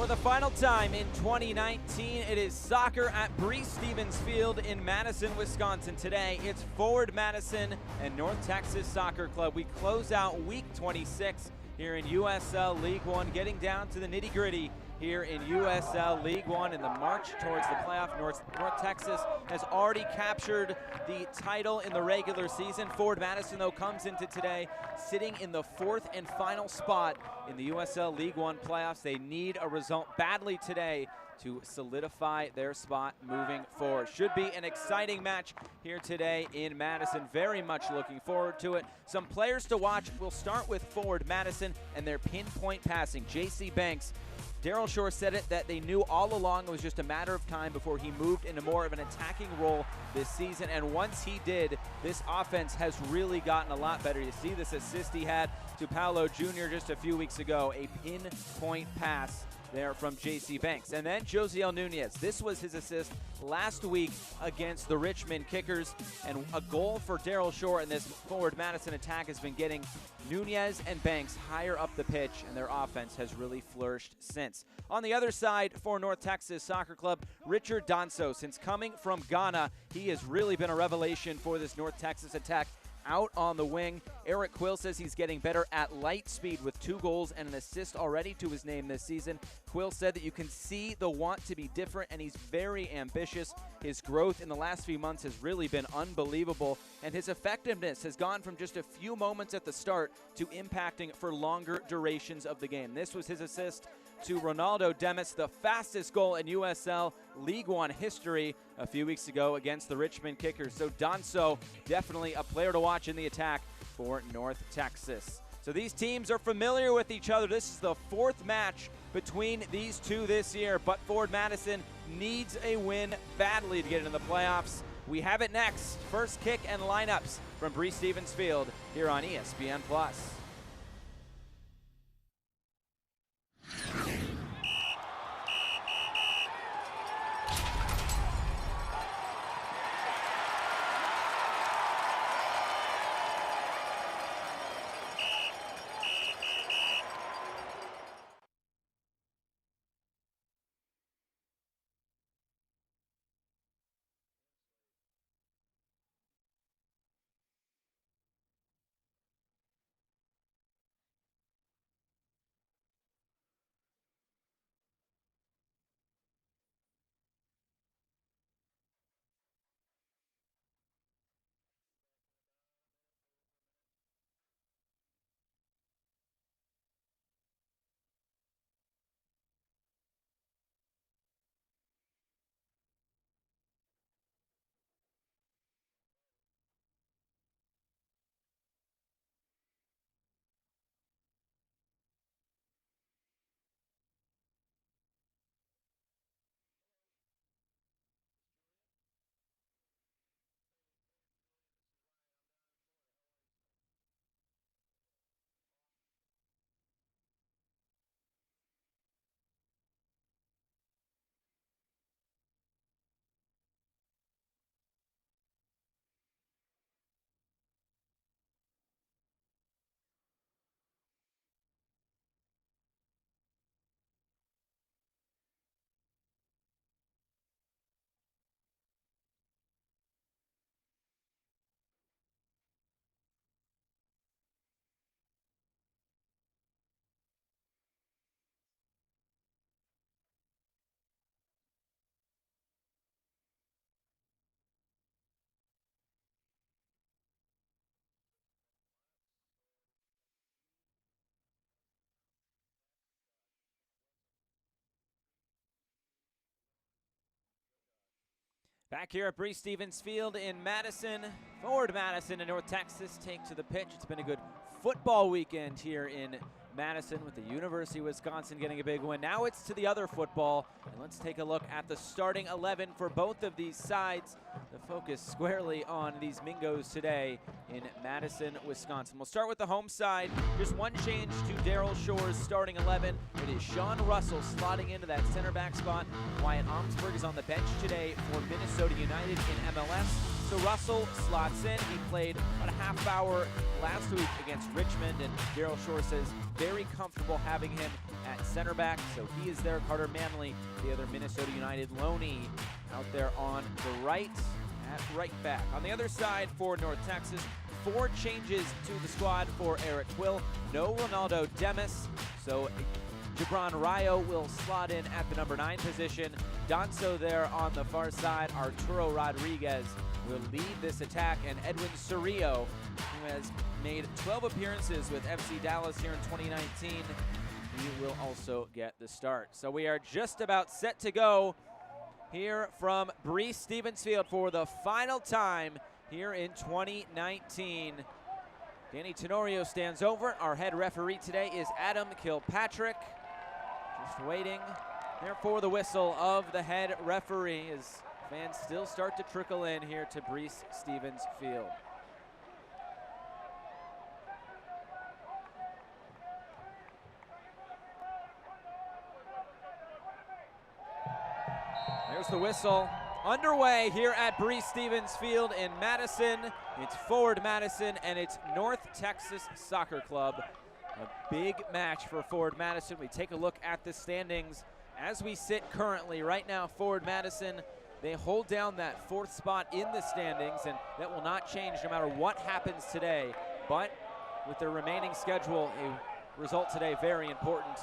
For the final time in 2019, it is soccer at Breese-Stevens Field in Madison, Wisconsin. Today, it's Forward Madison and North Texas Soccer Club. We close out week 26 here in USL League One, getting down to the nitty-gritty here in USL League One in the march towards the playoff. North Texas has already captured the title in the regular season. Forward Madison, though, comes into today sitting in the fourth and final spot in the USL League One playoffs. They need a result badly today to solidify their spot moving forward. Should be an exciting match here today in Madison. Very much looking forward to it. Some players to watch. We'll start with Forward Madison and their pinpoint passing. J.C. Banks. Daryl Shore said it that they knew all along it was just a matter of time before he moved into more of an attacking role this season. And once he did, this offense has really gotten a lot better. You see this assist he had to Paolo Jr. just a few weeks ago, a pinpoint pass there from J.C. Banks. And then Josiel Nunez. This was his assist last week against the Richmond Kickers. And a goal for Daryl Shore in this Forward Madison attack has been getting Nunez and Banks higher up the pitch, and their offense has really flourished since. On the other side for North Texas Soccer Club, Richard Danso. Since coming from Ghana, he has really been a revelation for this North Texas attack. Out on the wing, Eric Quill says he's getting better at light speed with 2 goals and an assist already to his name this season. Quill said that you can see the want to be different, and he's very ambitious. His growth in the last few months has really been unbelievable, and his effectiveness has gone from just a few moments at the start to impacting for longer durations of the game. This was his assist to Ronaldo Demis, the fastest goal in USL League One history a few weeks ago against the Richmond Kickers. So Danso, definitely a player to watch in the attack for North Texas. So these teams are familiar with each other. This is the 4th match between these two this year, but Forward Madison needs a win badly to get into the playoffs. We have it next. First kick and lineups from Breese-Stevens Field here on ESPN+. Back here at Breese-Stevens Field in Madison, Forward Madison and North Texas take to the pitch. It's been a good football weekend here in Madison with the University of Wisconsin getting a big win. Now it's to the other football, and let's take a look at the starting 11 for both of these sides. The focus squarely on these Mingos today in Madison, Wisconsin. We'll start with the home side. Just one change to Daryl Shore's starting 11. It is Sean Russell slotting into that center back spot. Wyatt Omsberg is on the bench today for Minnesota United in MLS. So Russell slots in. He played about a half hour last week against Richmond, and Daryl Shore says very comfortable having him at center back. So he is there. Carter Manley, the other Minnesota United loanee, out there on the right at right back. On the other side for North Texas, 4 changes to the squad for Eric Quill. No Ronaldo Demis, so Gibran Rayo will slot in at the number 9 position. Donso there on the far side. Arturo Rodriguez will lead this attack, and Edwin Cerrillo, who has made 12 appearances with FC Dallas here in 2019, he will also get the start. So we are just about set to go here from Breese Stevens Field for the final time here in 2019. Danny Tenorio stands over. Our head referee today is Adam Kilpatrick. Just waiting there for the whistle of the head referee as fans still start to trickle in here to Breese Stevens Field. There's the whistle. Underway here at Breese Stevens Field in Madison. It's Forward Madison and it's North Texas Soccer Club. A big match for Forward Madison. We take a look at the standings as we sit currently. Right now, Forward Madison, they hold down that 4th spot in the standings, and that will not change no matter what happens today. But with their remaining schedule, a result today very important.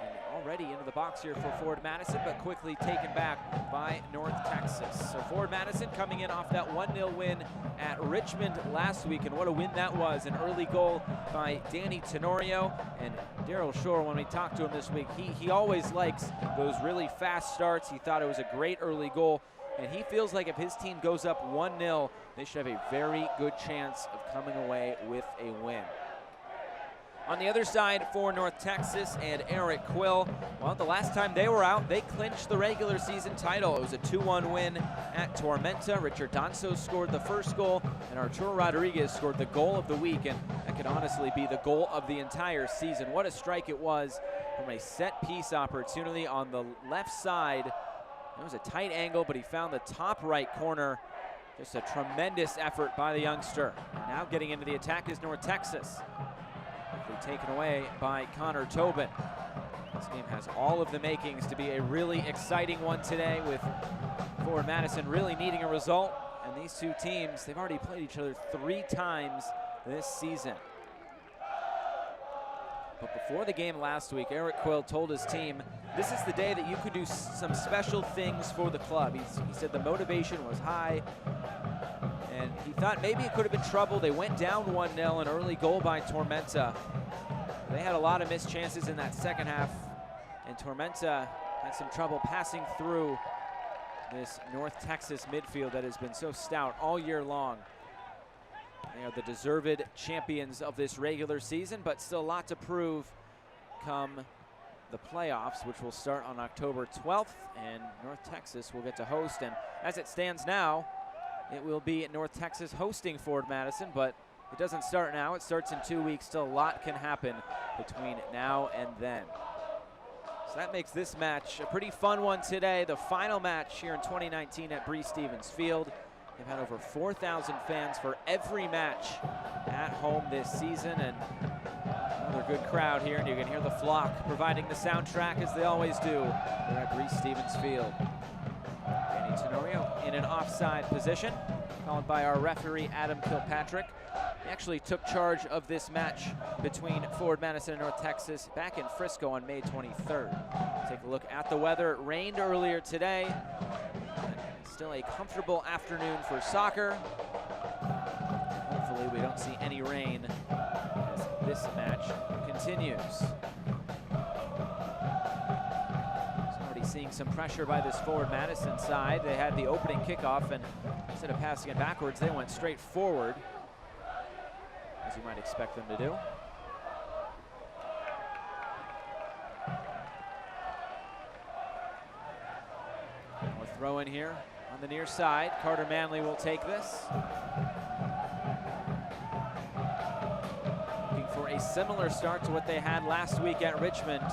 And already into the box here for Forward Madison, but quickly taken back by North Texas. So Forward Madison coming in off that 1-0 win at Richmond last week, and what a win that was. An early goal by Danny Tenorio, and Daryl Shore, when we talked to him this week, he always likes those really fast starts. He thought it was a great early goal, and he feels like if his team goes up 1-0, they should have a very good chance of coming away with a win. On the other side for North Texas and Eric Quill, well, the last time they were out, they clinched the regular season title. It was a 2-1 win at Tormenta. Richard Donso scored the first goal, and Arturo Rodriguez scored the goal of the week, and that could honestly be the goal of the entire season. What a strike it was from a set-piece opportunity on the left side. It was a tight angle, but he found the top right corner. Just a tremendous effort by the youngster. And now getting into the attack is North Texas. Taken away by Connor Tobin. This game has all of the makings to be a really exciting one today, with Forward Madison really needing a result. And these two teams, they've already played each other 3 times this season. But before the game last week, Eric Quill told his team, this is the day that you could do some special things for the club. He said the motivation was high, and he thought maybe it could have been trouble. They went down 1-0, an early goal by Tormenta. They had a lot of missed chances in that second half, and Tormenta had some trouble passing through this North Texas midfield that has been so stout all year long. They are the deserved champions of this regular season, but still a lot to prove come the playoffs, which will start on October 12th, and North Texas will get to host. And as it stands now, it will be North Texas hosting Forward Madison, but it doesn't start now. It starts in 2 weeks. Still a lot can happen between now and then. So that makes this match a pretty fun one today. The final match here in 2019 at Breese Stevens Field. They've had over 4,000 fans for every match at home this season, and another good crowd here, and you can hear the flock providing the soundtrack as they always do here at Breese Stevens Field. Danny Tenorio in an offside position, called by our referee Adam Kilpatrick. He actually took charge of this match between Forward Madison and North Texas back in Frisco on May 23rd. Take a look at the weather. It rained earlier today. Still a comfortable afternoon for soccer. Hopefully we don't see any rain as this match continues. Already seeing some pressure by this Forward Madison side. They had the opening kickoff, and instead of passing it backwards, they went straight forward, as you might expect them to do. We'll throw in here on the near side. Carter Manley will take this. Looking for a similar start to what they had last week at Richmond.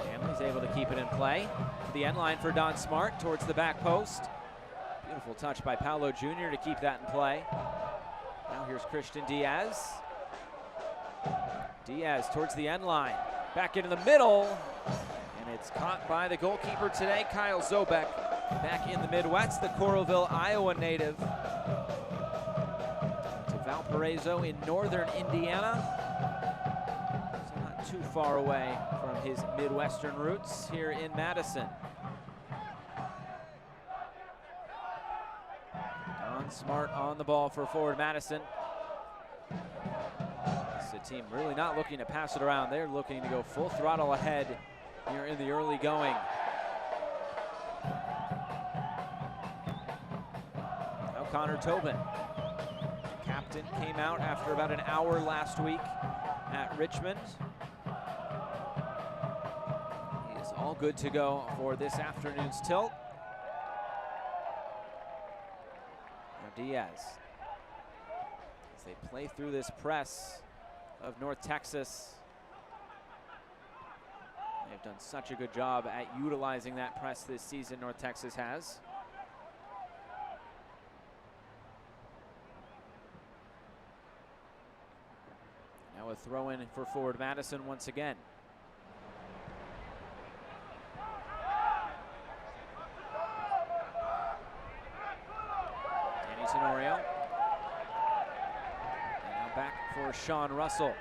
Manley's able to keep it in play. To the end line for Don Smart towards the back post. Beautiful touch by Paolo Jr. to keep that in play. Now here's Christian Diaz. Diaz towards the end line. Back into the middle. And it's caught by the goalkeeper today, Kyle Zobek. Back in the Midwest, the Coralville, Iowa native. To Valparaiso in northern Indiana. So not too far away from his Midwestern roots here in Madison. Don Smart on the ball for forward Madison. It's a team really not looking to pass it around. They're looking to go full throttle ahead here in the early going. Now Connor Tobin. The captain came out after about an hour last week at Richmond. He is all good to go for this afternoon's tilt. Now Diaz, as they play through this press of North Texas. They've done such a good job at utilizing that press this season, North Texas has. Now a throw in for forward Madison once again. Danny Tenorio. And now back for Sean Russell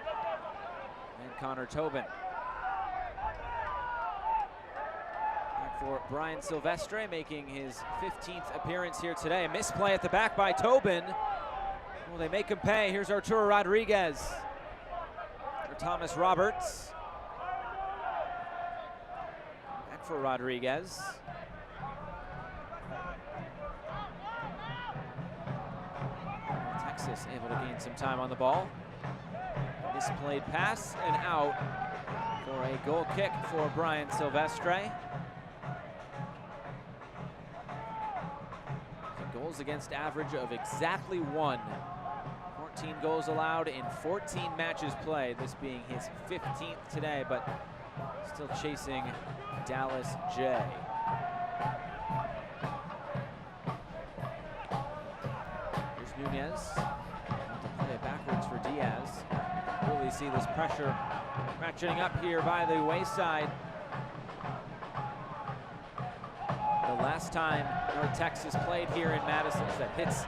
and Connor Tobin. For Brian Silvestre, making his 15th appearance here today. A misplay at the back by Tobin. Will they make him pay? Here's Arturo Rodriguez. For Thomas Roberts. Back for Rodriguez. Texas able to gain some time on the ball. Misplayed pass and out for a goal kick for Brian Silvestre. Goals against average of exactly 1. 14 goals allowed in 14 matches played, this being his 15th today, but still chasing Dallas J. Here's Nunez. Want to play it backwards for Diaz. Really see this pressure ratcheting up here by the wayside. The last time North Texas played here in Madison, that hits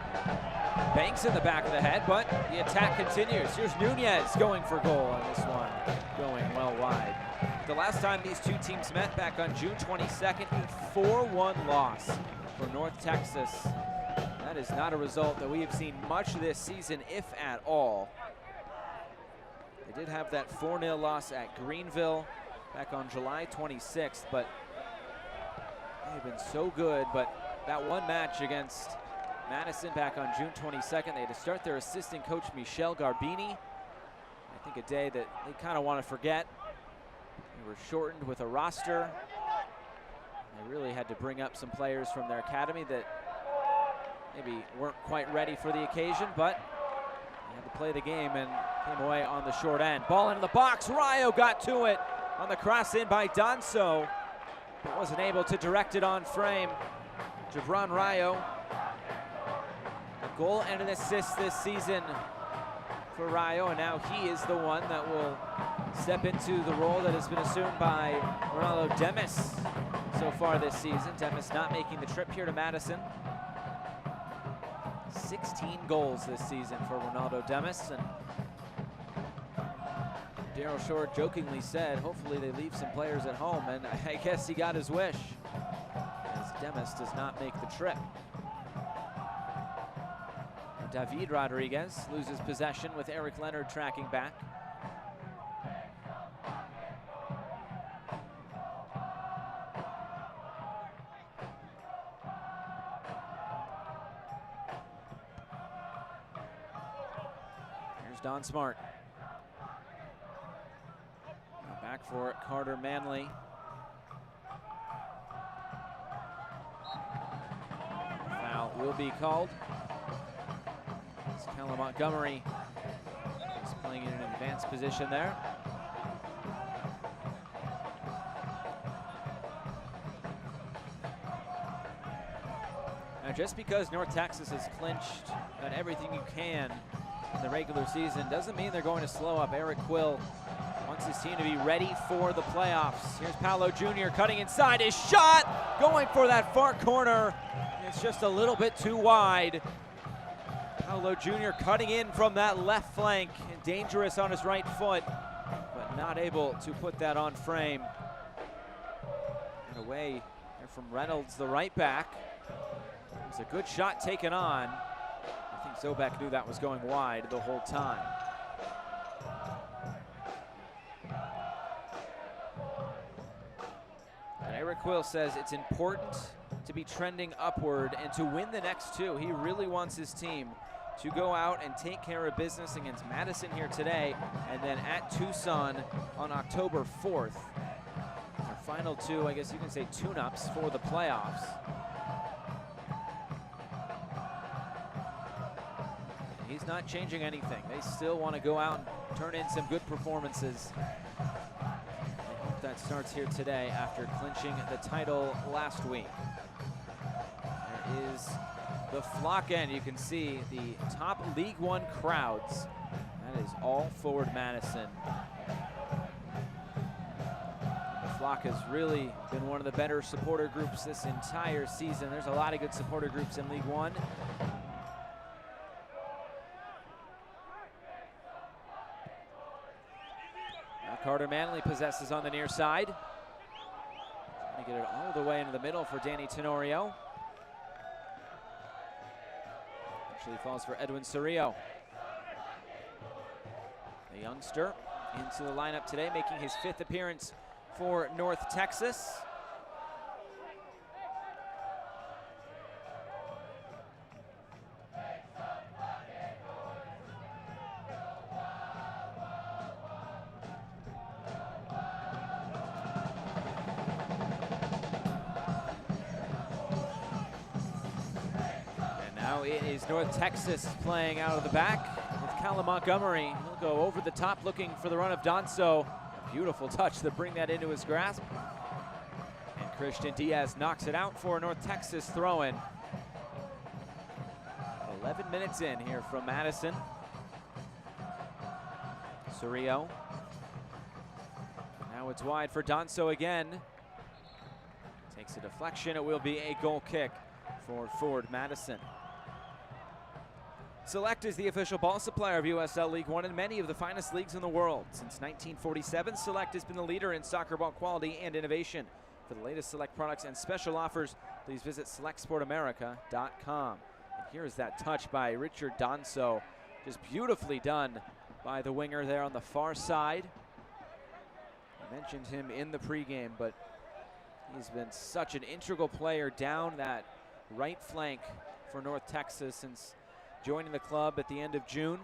Banks in the back of the head, but the attack continues. Here's Nunez going for goal on this one, going well wide. The last time these two teams met back on June 22nd, a 4-1 loss for North Texas. That is not a result that we have seen much this season, if at all. They did have that 4-0 loss at Greenville back on July 26th, but they've been so good. But that one match against Madison back on June 22nd, they had to start their assistant coach, Michel Garbini. I think a day that they kind of want to forget. They were shortened with a roster. They really had to bring up some players from their academy that maybe weren't quite ready for the occasion, but they had to play the game and came away on the short end. Ball into the box, Rayo got to it on the cross in by Danso, but wasn't able to direct it on frame. Javron Rayo, a goal and an assist this season for Rayo, and now he is the one that will step into the role that has been assumed by Ronaldo Demis so far this season. Demis not making the trip here to Madison. 16 goals this season for Ronaldo Demis, and Daryl Shore jokingly said, hopefully they leave some players at home, and I guess he got his wish, as Demis does not make the trip. David Rodriguez loses possession with Eric Leonard tracking back. Here's Don Smart. Now back for Carter Manley. Foul will be called. Kellen Montgomery is playing in an advanced position there. Now, just because North Texas has clinched on everything you can in the regular season doesn't mean they're going to slow up. Eric Quill wants his team to be ready for the playoffs. Here's Paolo Jr. cutting inside. His shot going for that far corner. It's just a little bit too wide. Paolo Jr. cutting in from that left flank and dangerous on his right foot, but not able to put that on frame. And away there from Reynolds, the right back. It was a good shot taken on. I think Zobek knew that was going wide the whole time. And Eric Quill says it's important to be trending upward and to win the next two. He really wants his team to go out and take care of business against Madison here today, and then at Tucson on October 4th. Our final two, I guess you can say, tune-ups for the playoffs. He's not changing anything. They still want to go out and turn in some good performances. I hope that starts here today after clinching the title last week. There is the flock end. You can see the top League One crowds. That is all Forward Madison. The flock has really been one of the better supporter groups this entire season. There's a lot of good supporter groups in League One. Now Carter Manley possesses on the near side. Trying to get it all the way into the middle for Danny Tenorio. Actually falls for Edwin Cerrillo. The youngster into the lineup today, making his 5th appearance for North Texas. It is North Texas playing out of the back with Callum Montgomery. He'll go over the top looking for the run of Donso. A beautiful touch to bring that into his grasp. And Christian Diaz knocks it out for North Texas throw-in. 11 minutes in here from Madison. Cerrillo. Now it's wide for Donso again. Takes a deflection. It will be a goal kick for Forward Madison. Select is the official ball supplier of USL League One and many of the finest leagues in the world. Since 1947, Select has been the leader in soccer ball quality and innovation. For the latest Select products and special offers, please visit selectsportamerica.com. And here is that touch by Richard Donso. Just beautifully done by the winger there on the far side. I mentioned him in the pregame, but he's been such an integral player down that right flank for North Texas since joining the club at the end of June.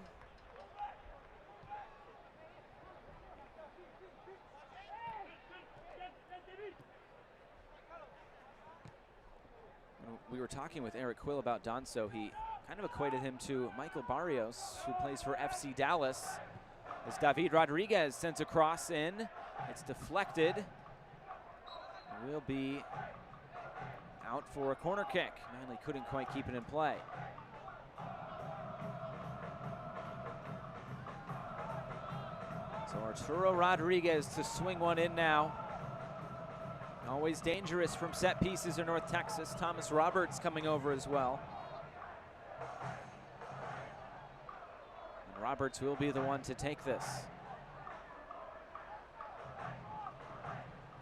We were talking with Eric Quill about Donso. He kind of equated him to Michael Barrios, who plays for FC Dallas. As David Rodriguez sends a cross in, it's deflected. It will be out for a corner kick. Manley couldn't quite keep it in play. So Arturo Rodriguez to swing one in now. Always dangerous from set pieces in North Texas. Thomas Roberts coming over as well. And Roberts will be the one to take this.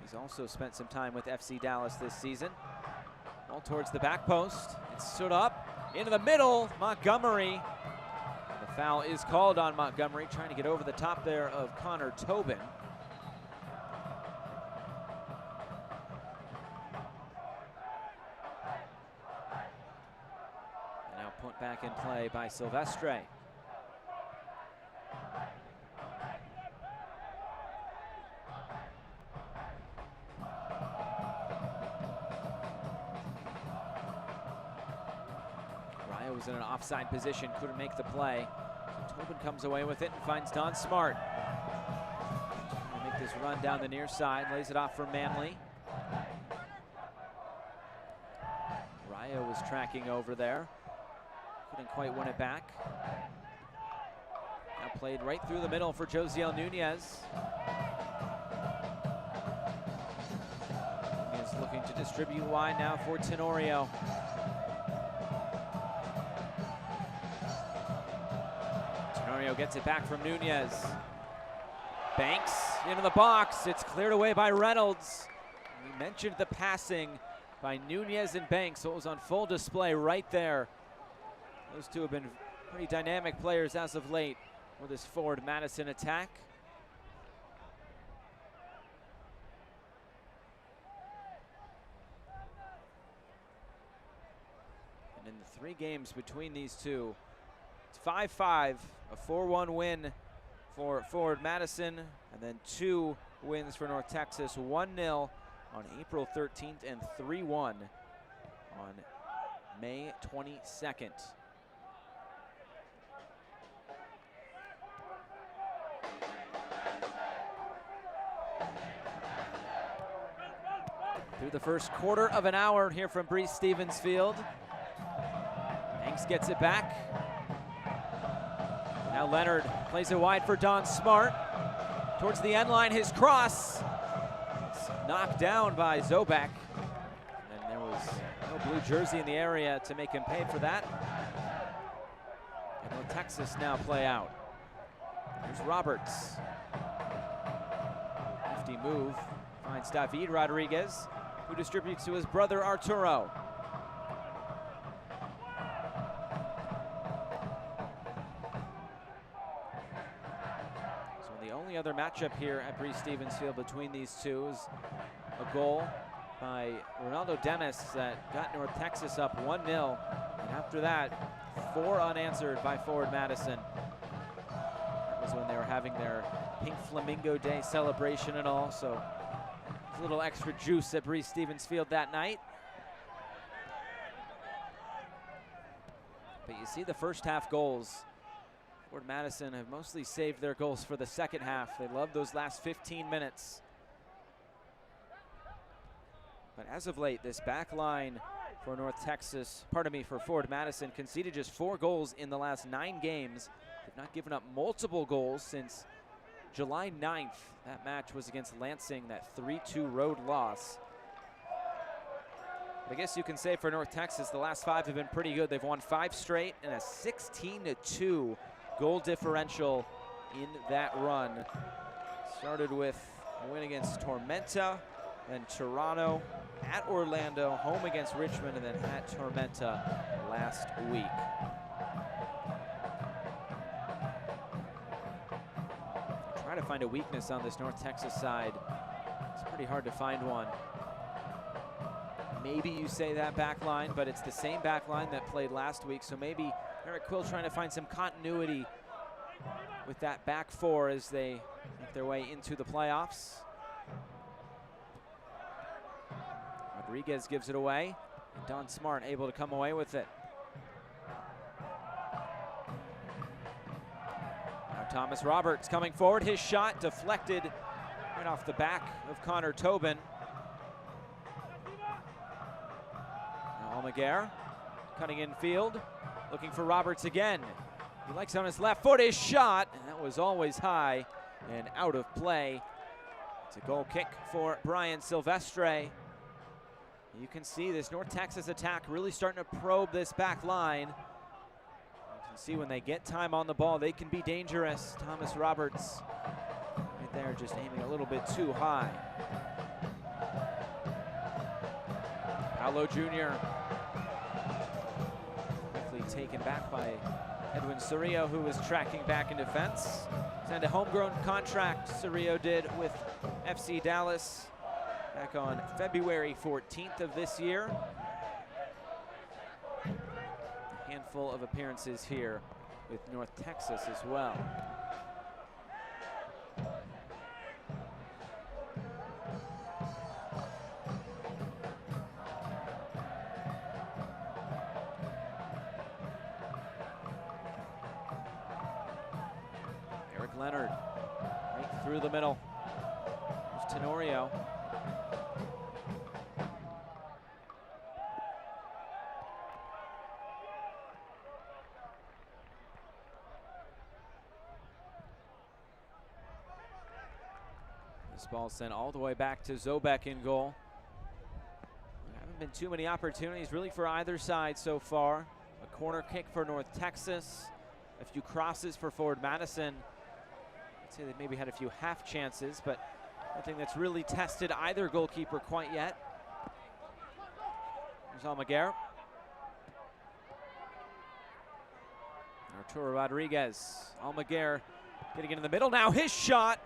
He's also spent some time with FC Dallas this season. Ball towards the back post. It stood up into the middle. Montgomery. Foul is called on Montgomery, trying to get over the top there of Connor Tobin. And now put back in play by Silvestre. Raya was in an offside position, couldn't make the play. Tobin comes away with it and finds Don Smart. Trying to make this run down the near side, lays it off for Manley. Io was tracking over there. Couldn't quite win it back. Now played right through the middle for Josiel Nunez. Nunez looking to distribute wide now for Tenorio. Tenorio gets it back from Nunez. Banks into the box. It's cleared away by Reynolds. We mentioned the passing by Nunez and Banks, so it was on full display right there. Those two have been pretty dynamic players as of late for this Forward Madison attack. And in the 3 games between these two, it's 5-5, a 4-1 win for Forward Madison, and then 2 wins for North Texas, 1-0 on April 13th and 3-1 on May 22nd. Through the first quarter of an hour here from Breese Stevens Field. Banks gets it back. Now Leonard plays it wide for Don Smart. Towards the end line, his cross. It's knocked down by Zobak. And there was no blue jersey in the area to make him pay for that. And will Texas now play out. Here's Roberts. Nifty move. Finds David Rodriguez, who distributes to his brother Arturo. So the only other matchup here at Breese Stevens Field between these two is a goal by Ronaldo Dennis that got North Texas up 1-0. And after that, 4 unanswered by Forward Madison. That was when they were having their Pink Flamingo Day celebration and all, so a little extra juice at Breese Stevens Field that night. But you see the first half goals. Forward Madison have mostly saved their goals for the second half. They love those last 15 minutes. But as of late, this back line for North Texas, for Forward Madison, conceded just 4 goals in the last 9 games. They've not given up multiple goals since July 9th. That match was against Lansing, that 3-2 road loss. But I guess you can say for North Texas, the last 5 have been pretty good. They've won 5 straight and a 16-2 goal differential in that run. Started with a win against Tormenta, then Toronto, at Orlando, home against Richmond, and then at Tormenta last week. Try to find a weakness on this North Texas side. It's pretty hard to find one. Maybe you say that back line, but it's the same back line that played last week, so maybe Eric Quill trying to find some continuity with that back 4 as they make their way into the playoffs. Rodriguez gives it away, and Don Smart able to come away with it. Now Thomas Roberts coming forward, his shot deflected right off the back of Connor Tobin. Now Almaguer cutting in field, looking for Roberts again. He likes on his left foot, his shot, and that was always high and out of play. It's a goal kick for Brian Silvestre. You can see this North Texas attack really starting to probe this back line. You can see when they get time on the ball, they can be dangerous. Thomas Roberts right there just aiming a little bit too high. Paolo Jr. quickly taken back by Edwin Cerrillo, who was tracking back in defense. Signed a homegrown contract, Cerrillo did, with FC Dallas back on February 14th of this year. A handful of appearances here with North Texas as well. Eric Leonard right through the middle. There's Tenorio. This ball sent all the way back to Zobek in goal. There haven't been too many opportunities really for either side so far. A corner kick for North Texas, a few crosses for Forward Madison. I'd say they maybe had a few half chances, but nothing that's really tested either goalkeeper quite yet. Here's Almaguer. Arturo Rodriguez. Almaguer getting into the middle now. His shot,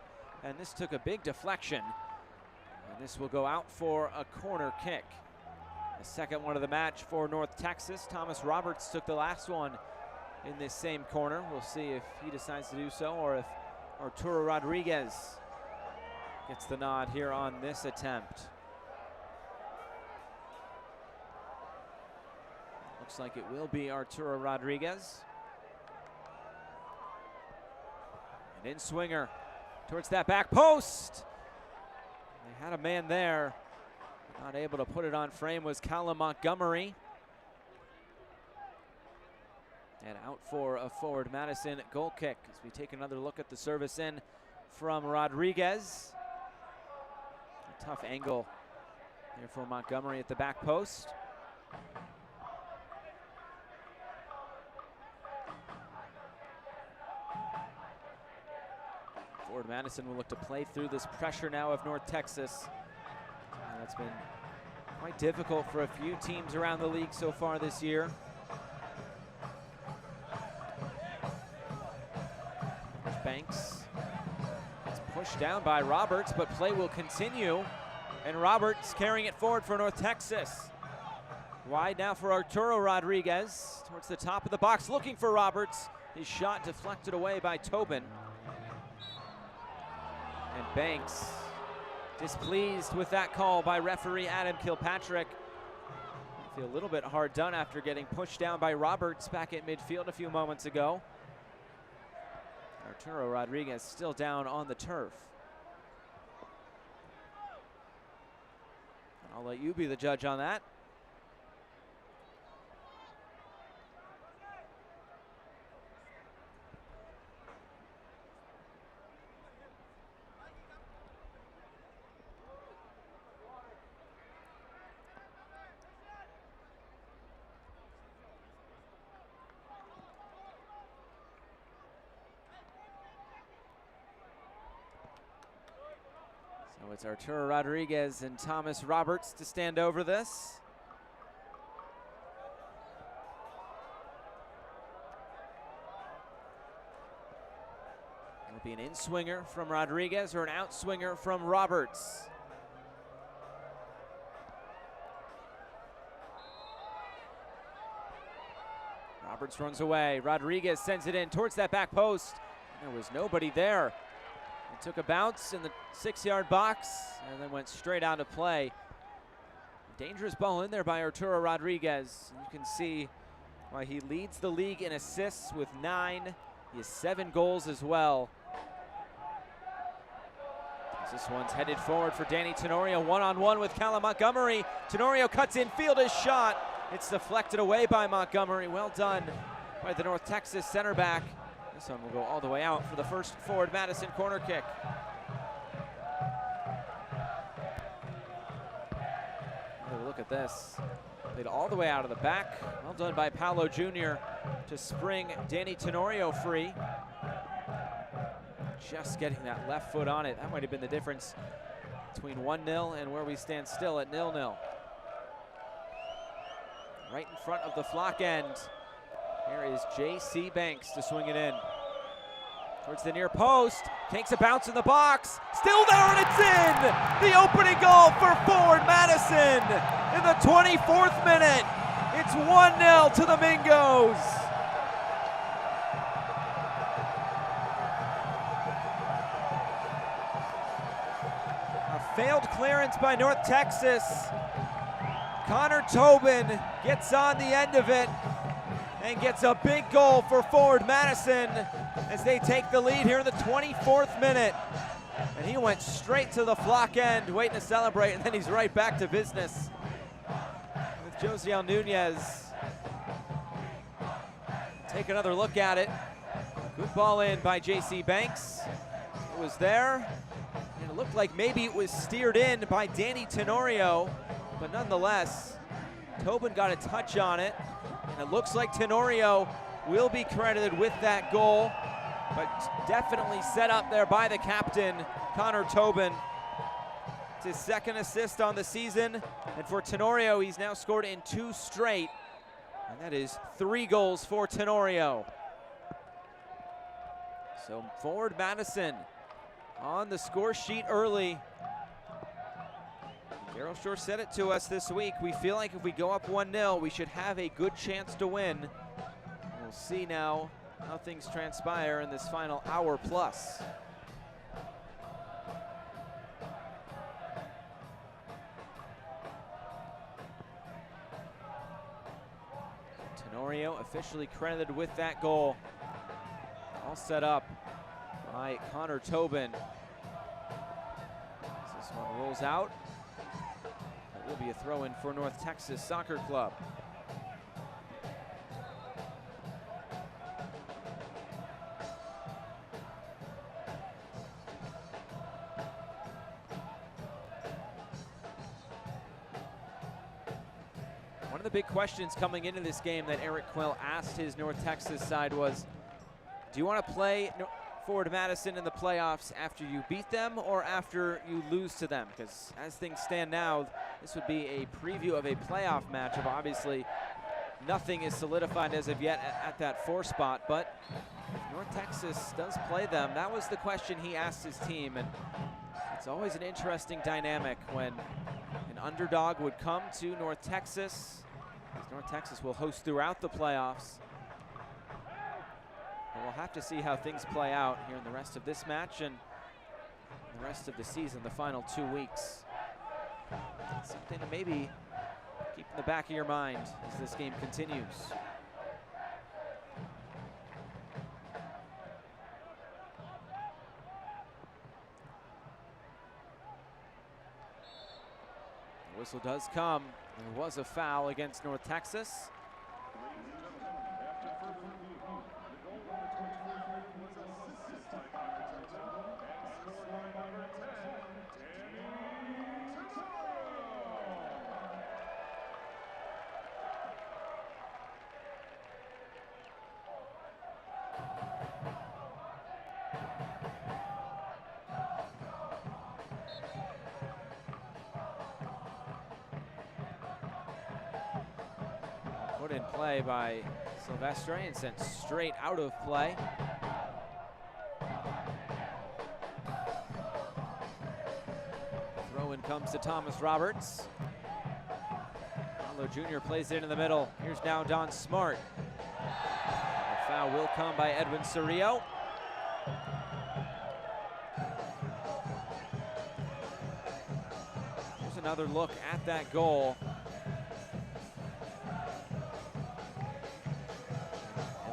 and this took a big deflection. And this will go out for a corner kick. The second one of the match for North Texas. Thomas Roberts took the last one in this same corner. We'll see if he decides to do so or if Arturo Rodriguez gets the nod here on this attempt. Looks like it will be Arturo Rodriguez. An in-swinger towards that back post. They had a man there. Not able to put it on frame was Callum Montgomery. And out for a Forward Madison goal kick as we take another look at the service in from Rodriguez. A tough angle there for Montgomery at the back post. Forward Madison will look to play through this pressure now of North Texas. That's been quite difficult for a few teams around the league so far this year. Banks. It's pushed down by Roberts, but play will continue. And Roberts carrying it forward for North Texas. Wide now for Arturo Rodriguez. Towards the top of the box, looking for Roberts. His shot deflected away by Tobin. And Banks displeased with that call by referee Adam Kilpatrick. I feel a little bit hard done after getting pushed down by Roberts back at midfield a few moments ago. Arturo Rodriguez still down on the turf. I'll let you be the judge on that. So it's Arturo Rodriguez and Thomas Roberts to stand over this. It'll be an in-swinger from Rodriguez or an out-swinger from Roberts. Roberts runs away. Rodriguez sends it in towards that back post. There was nobody there. It took a bounce in the 6-yard box and then went straight out of play. Dangerous ball in there by Arturo Rodriguez. You can see why he leads the league in assists with 9. He has 7 goals as well. This one's headed forward for Danny Tenorio, one-on-one with Callum Montgomery. Tenorio cuts in field, his shot. It's deflected away by Montgomery. Well done by the North Texas center back. This one will go all the way out for the first Forward Madison corner kick. Another look at this. Played all the way out of the back. Well done by Paolo Jr. to spring Danny Tenorio free. Just getting that left foot on it. That might have been the difference between 1-0 and where we stand still at 0-0. Right in front of the flock end. Here is J.C. Banks to swing it in. Towards the near post. Takes a bounce in the box. Still there and it's in! The opening goal for Forward Madison in the 24th minute. It's 1-0 to the Mingos. A failed clearance by North Texas. Connor Tobin gets on the end of it and gets a big goal for Forward Madison as they take the lead here in the 24th minute. And he went straight to the flock end, waiting to celebrate, and then he's right back to business with Josiel Nunez. Take another look at it. Good ball in by J.C. Banks. It was there. And it looked Looked like maybe it was steered in by Danny Tenorio, but nonetheless, Tobin got a touch on it, and it looks like Tenorio will be credited with that goal, but definitely set up there by the captain, Connor Tobin. It's his second assist on the season, and for Tenorio, he's now scored in 2 straight, and that is 3 goals for Tenorio. So Forward Madison on the score sheet early. Daryl Shore said it to us this week. We feel like if we go up 1-0, we should have a good chance to win. We'll see now how things transpire in this final hour plus. Tenorio officially credited with that goal. All set up by Connor Tobin. As this one rolls out, it will be a throw-in for North Texas Soccer Club. One of the big questions coming into this game that Eric Quill asked his North Texas side was, do you want to play Forward Madison in the playoffs after you beat them or after you lose to them? Because as things stand now, this would be a preview of a playoff matchup. Obviously, nothing is solidified as of yet at that 4 spot, but if North Texas does play them, that was the question he asked his team, and it's always an interesting dynamic when an underdog would come to North Texas, as North Texas will host throughout the playoffs. And we'll have to see how things play out here in the rest of this match and the rest of the season, the final 2 weeks. Something to maybe keep in the back of your mind as this game continues. The whistle does come. There was a foul against North Texas. Put in play by Silvestre and sent straight out of play. Throw-in comes to Thomas Roberts. Paolo Jr. plays it in the middle. Here's now Don Smart. The foul will come by Edwin Cerrillo. Here's another look at that goal.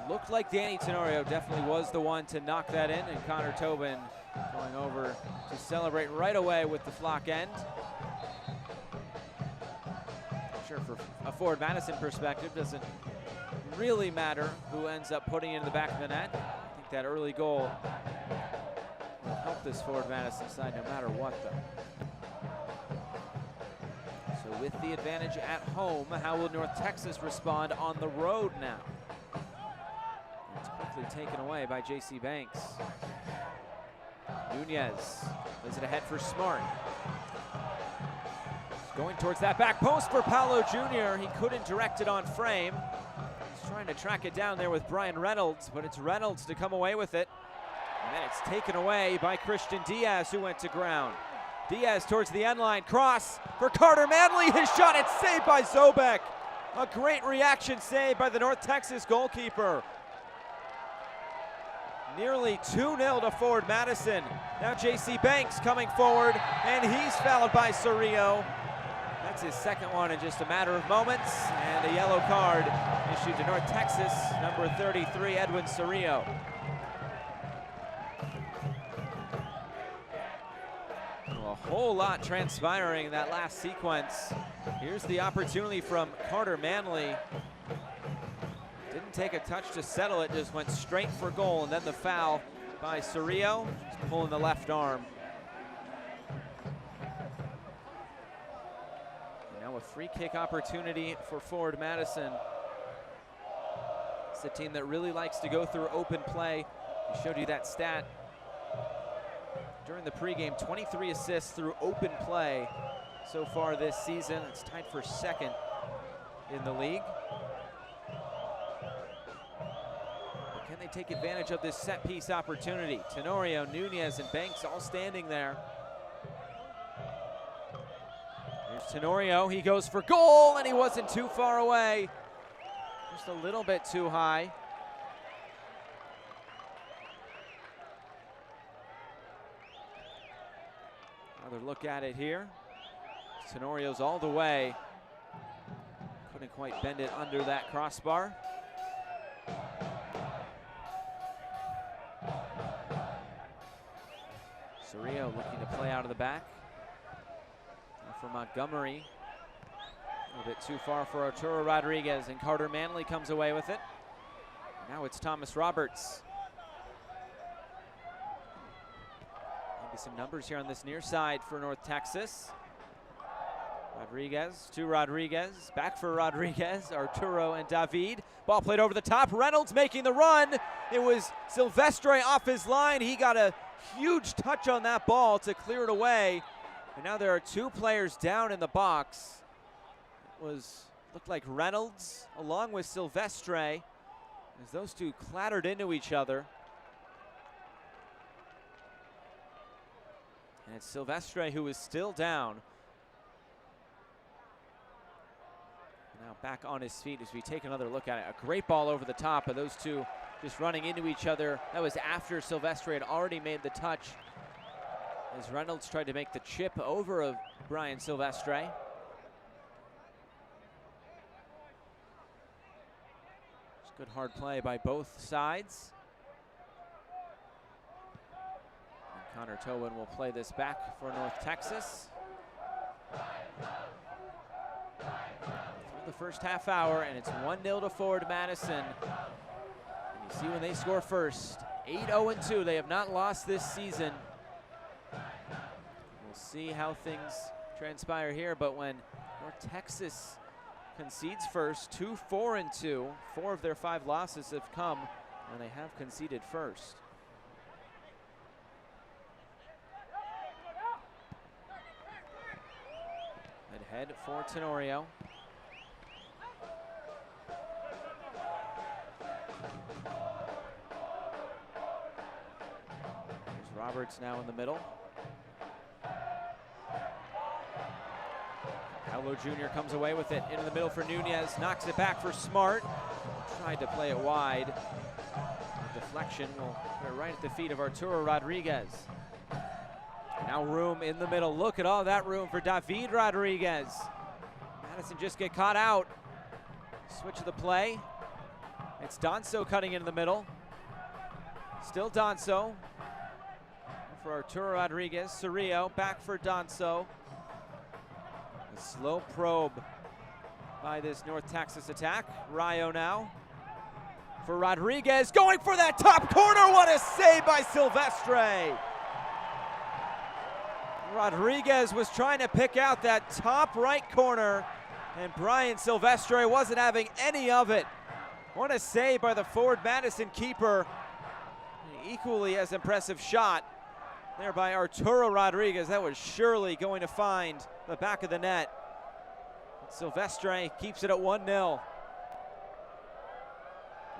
Looked like Danny Tenorio definitely was the one to knock that in, and Connor Tobin going over to celebrate right away with the flock end. I'm sure for a Forward Madison perspective, doesn't really matter who ends up putting it in the back of the net. I think that early goal will help this Forward Madison side no matter what, though. So with the advantage at home, how will North Texas respond on the road now? It's quickly taken away by J.C. Banks. Nunez plays it ahead for Smart. He's going towards that back post for Paolo Jr. He couldn't direct it on frame. He's trying to track it down there with Brian Reynolds, but it's Reynolds to come away with it. And then it's taken away by Christian Diaz, who went to ground. Diaz towards the end line, cross for Carter Manley. His shot, it's saved by Zobek. A great reaction save by the North Texas goalkeeper. Nearly 2-0 to Forward Madison. Now J.C. Banks coming forward, and he's fouled by Cerrillo. That's his second one in just a matter of moments, and a yellow card issued to North Texas, number 33, Edwin Cerrillo. Well, a whole lot transpiring in that last sequence. Here's the opportunity from Carter Manley. Didn't take a touch to settle it, just went straight for goal, and then the foul by Cerrillo, just pulling the left arm. free kick opportunity for Forward Madison. It's a team that really likes to go through open play. We showed you that stat during the pregame, 23 assists through open play so far this season. It's tied for second in the league. But can they take advantage of this set piece opportunity? Tenorio, Nunez, and Banks all standing there. Here's Tenorio, he goes for goal, and he wasn't too far away. Just a little bit too high. Another look at it here. Tenorio's all the way. Couldn't quite bend it under that crossbar. Cerrillo looking to play out of the back. Now for Montgomery. A little bit too far for Arturo Rodriguez, and Carter Manley comes away with it. Now it's Thomas Roberts. Maybe some numbers here on this near side for North Texas. Rodriguez to Rodriguez, back for Rodriguez, Arturo and David. Ball played over the top, Reynolds making the run. It was Silvestre off his line. He got a huge touch on that ball to clear it away. And now there are two players down in the box. Looked like Reynolds along with Silvestre as those two clattered into each other. And it's Silvestre who is still down. Now back on his feet as we take another look at it. A great ball over the top of those two just running into each other. That was after Silvestre had already made the touch as Reynolds tried to make the chip over of Brian Silvestre. Good hard play by both sides. And Connor Tobin will play this back for North Texas. Through the first half hour, and it's 1-0 to Forward Madison. And you see when they score first, 8-0-2. They have not lost this season. We'll see how things transpire here, but when North Texas concedes first, 2-4-2. 4 of their 5 losses have come when they have conceded first. Head for Tenorio. There's Roberts now in the middle. Paolo Jr. comes away with it into the middle for Nunez, knocks it back for Smart. Tried to play it wide. The deflection will put it right at the feet of Arturo Rodriguez. Now room in the middle. Look at all that room for David Rodriguez. Madison just get caught out. Switch of the play. It's Donso cutting into the middle. Still Donso. For Arturo Rodriguez. Cerrillo back for Donso. A slow probe by this North Texas attack. Rayo now. For Rodriguez, going for that top corner. What a save by Silvestre. Rodriguez was trying to pick out that top right corner, and Brian Silvestre wasn't having any of it. What a save by the Forward Madison keeper. An equally as impressive shot there by Arturo Rodriguez. That was surely going to find the back of the net. Silvestre keeps it at 1-0.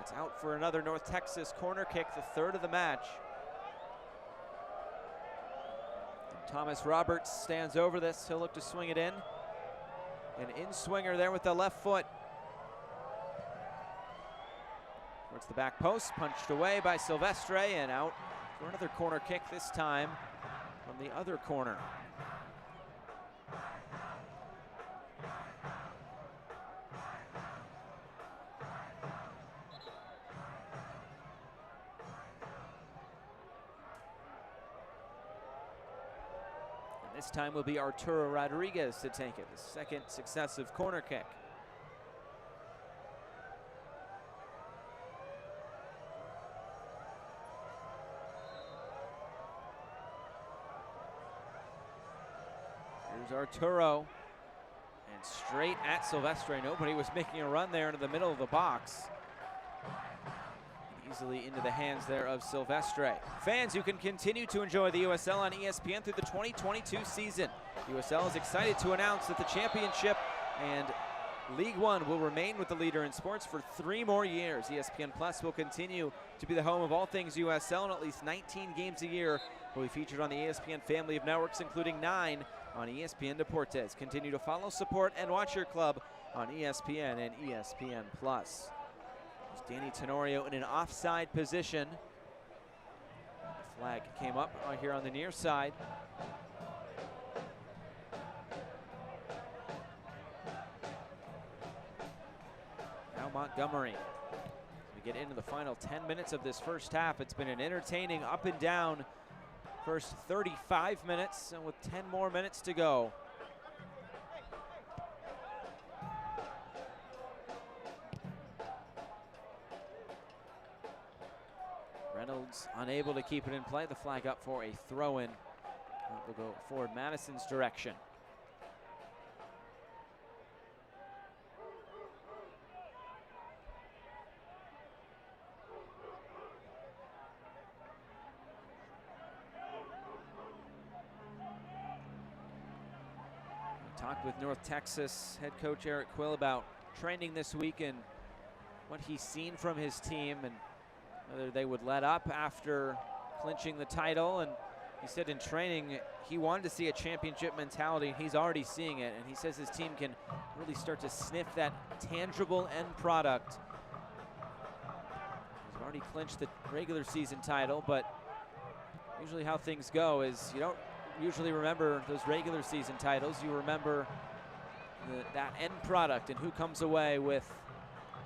It's out for another North Texas corner kick, the third of the match. Thomas Roberts stands over this. He'll look to swing it in. An in-swinger there with the left foot. Towards the back post, punched away by Silvestre, and out for another corner kick, this time from the other corner. This time will be Arturo Rodriguez to take it, the second successive corner kick. Here's Arturo. And straight at Silvestre. Nobody was making a run there into the middle of the box. Easily into the hands there of Silvestre. Fans, you can continue to enjoy the USL on ESPN through the 2022 season. USL is excited to announce that the championship and League One will remain with the leader in sports for 3 more years. ESPN Plus will continue to be the home of all things USL, and at least 19 games a year will be featured on the ESPN family of networks, including 9 on ESPN Deportes. Continue to follow, support, and watch your club on ESPN and ESPN Plus. There's Danny Tenorio in an offside position. The flag came up right here on the near side. Now Montgomery. We get into the final 10 minutes of this first half. It's been an entertaining up and down first 35 minutes, and with 10 more minutes to go. Reynolds unable to keep it in play. The flag up for a throw-in. That will go forward Madison's direction. Talked with North Texas head coach Eric Quill about training this week and what he's seen from his team and whether they would let up after clinching the title. And he said in training he wanted to see a championship mentality, and he's already seeing it. And he says his team can really start to sniff that tangible end product. He's already clinched the regular season title, but usually how things go is you don't usually remember those regular season titles. You remember that end product and who comes away with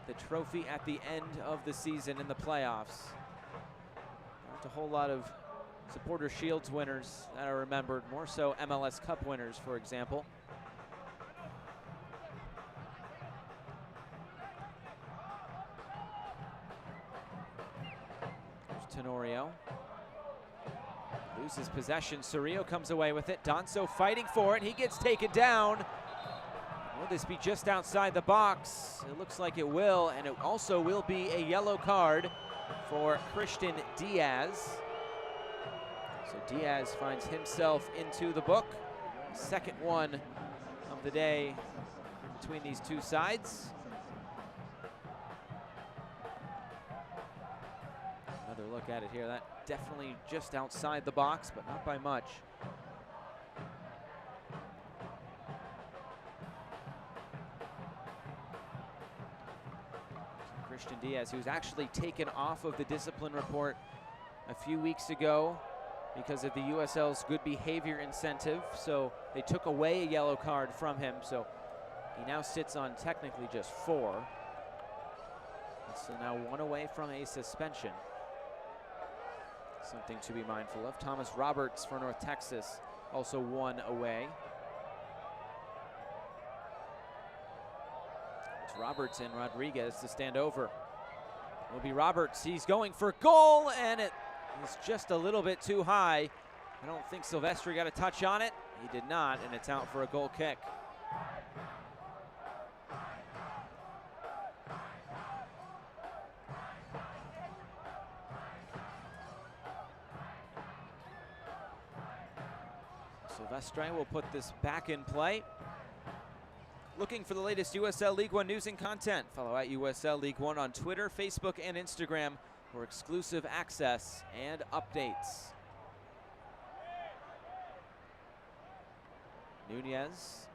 the trophy at the end of the season in the playoffs. Not a whole lot of Supporter Shields winners that are remembered, more so MLS Cup winners, for example. There's Tenorio. Loses possession. Cerrillo comes away with it. Donso fighting for it. He gets taken down. Will this be just outside the box? It looks like it will, and it also will be a yellow card for Christian Diaz. So Diaz finds himself into the book. Second one of the day between these two sides. Another look at it here. That definitely just outside the box, but not by much. Christian Diaz, who was actually taken off of the discipline report a few weeks ago because of the USL's good behavior incentive. So they took away a yellow card from him. So he now sits on technically just 4. So now 1 away from a suspension. Something to be mindful of. Thomas Roberts for North Texas, also 1 away. It's Roberts and Rodriguez to stand over. Will be Roberts. He's going for goal, and it is just a little bit too high. I don't think Silvestre got a touch on it. He did not, and it's out for a goal kick. Silvestre will put this back in play. Looking for the latest USL League One news and content? Follow at USL League One on Twitter, Facebook, and Instagram for exclusive access and updates. Nunez.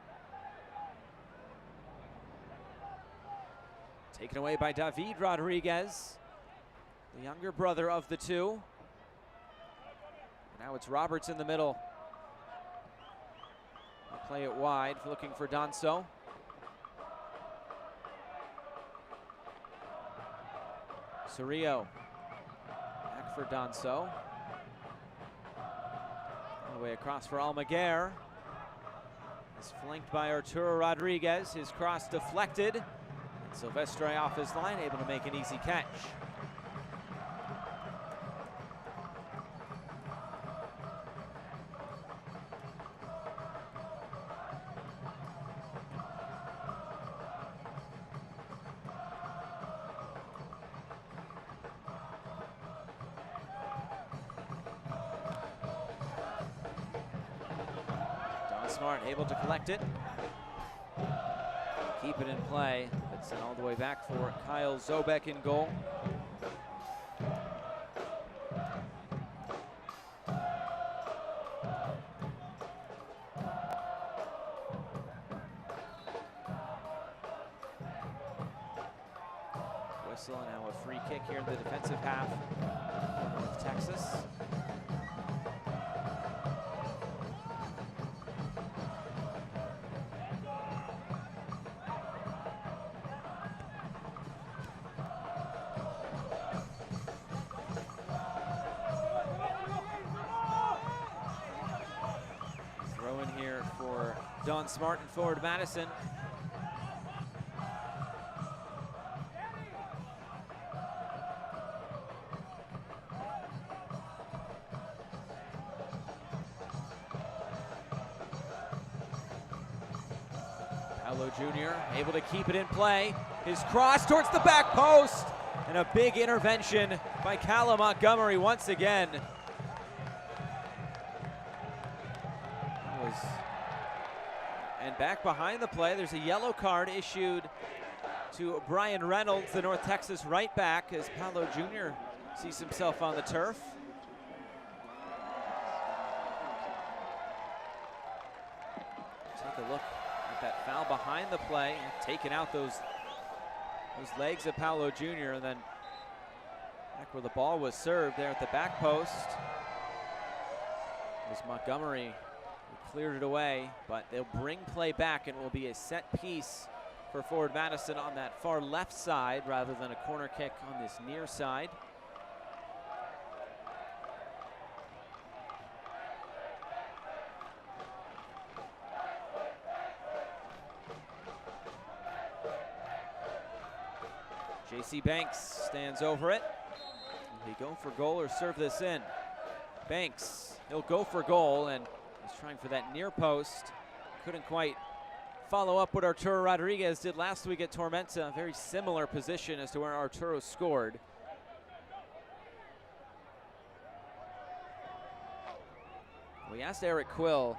Taken away by David Rodriguez, the younger brother of the two. Now it's Roberts in the middle. They'll play it wide, looking for Donso. Cerrillo. Back for Donso. All the way across for Almaguer. Is flanked by Arturo Rodriguez. His cross deflected. And Silvestre off his line, able to make an easy catch. Don Smart able to collect it. Keep it in play. It's sent all the way back for Kyle Zobek in goal. Whistle, and now a free kick here in the defensive half of Texas. Throw in here for Don Smart and forward Madison. Paolo Jr. able to keep it in play. His cross towards the back post, and a big intervention by Callum Montgomery once again. And back behind the play, there's a yellow card issued to Brian Reynolds, the North Texas right back, as Paolo Jr. sees himself on the turf. Take a look at that foul behind the play, taking out those legs of Paolo Jr. and then back where the ball was served there at the back post. It was Montgomery who cleared it away, but they'll bring play back and it will be a set piece for forward Madison on that far left side rather than a corner kick on this near side. J.C. Banks stands over it. Will he go for goal or serve this in? Banks, he'll go for goal, and he's trying for that near post. Couldn't quite follow up what Arturo Rodriguez did last week at Tormenta. A very similar position as to where Arturo scored. We asked Eric Quill,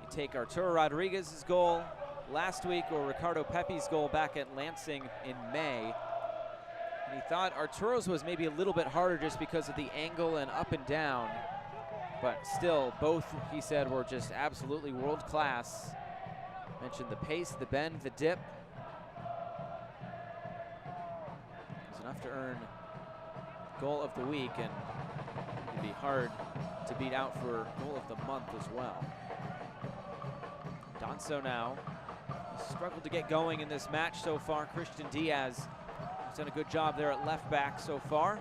you take Arturo Rodriguez's goal last week or Ricardo Pepe's goal back at Lansing in May. And he thought Arturo's was maybe a little bit harder just because of the angle and up and down. But still, both, he said, were just absolutely world class. Mentioned the pace, the bend, the dip. It was enough to earn goal of the week, and it'd be hard to beat out for goal of the month as well. Donso now. Struggled to get going in this match so far. Christian Diaz has done a good job there at left back so far.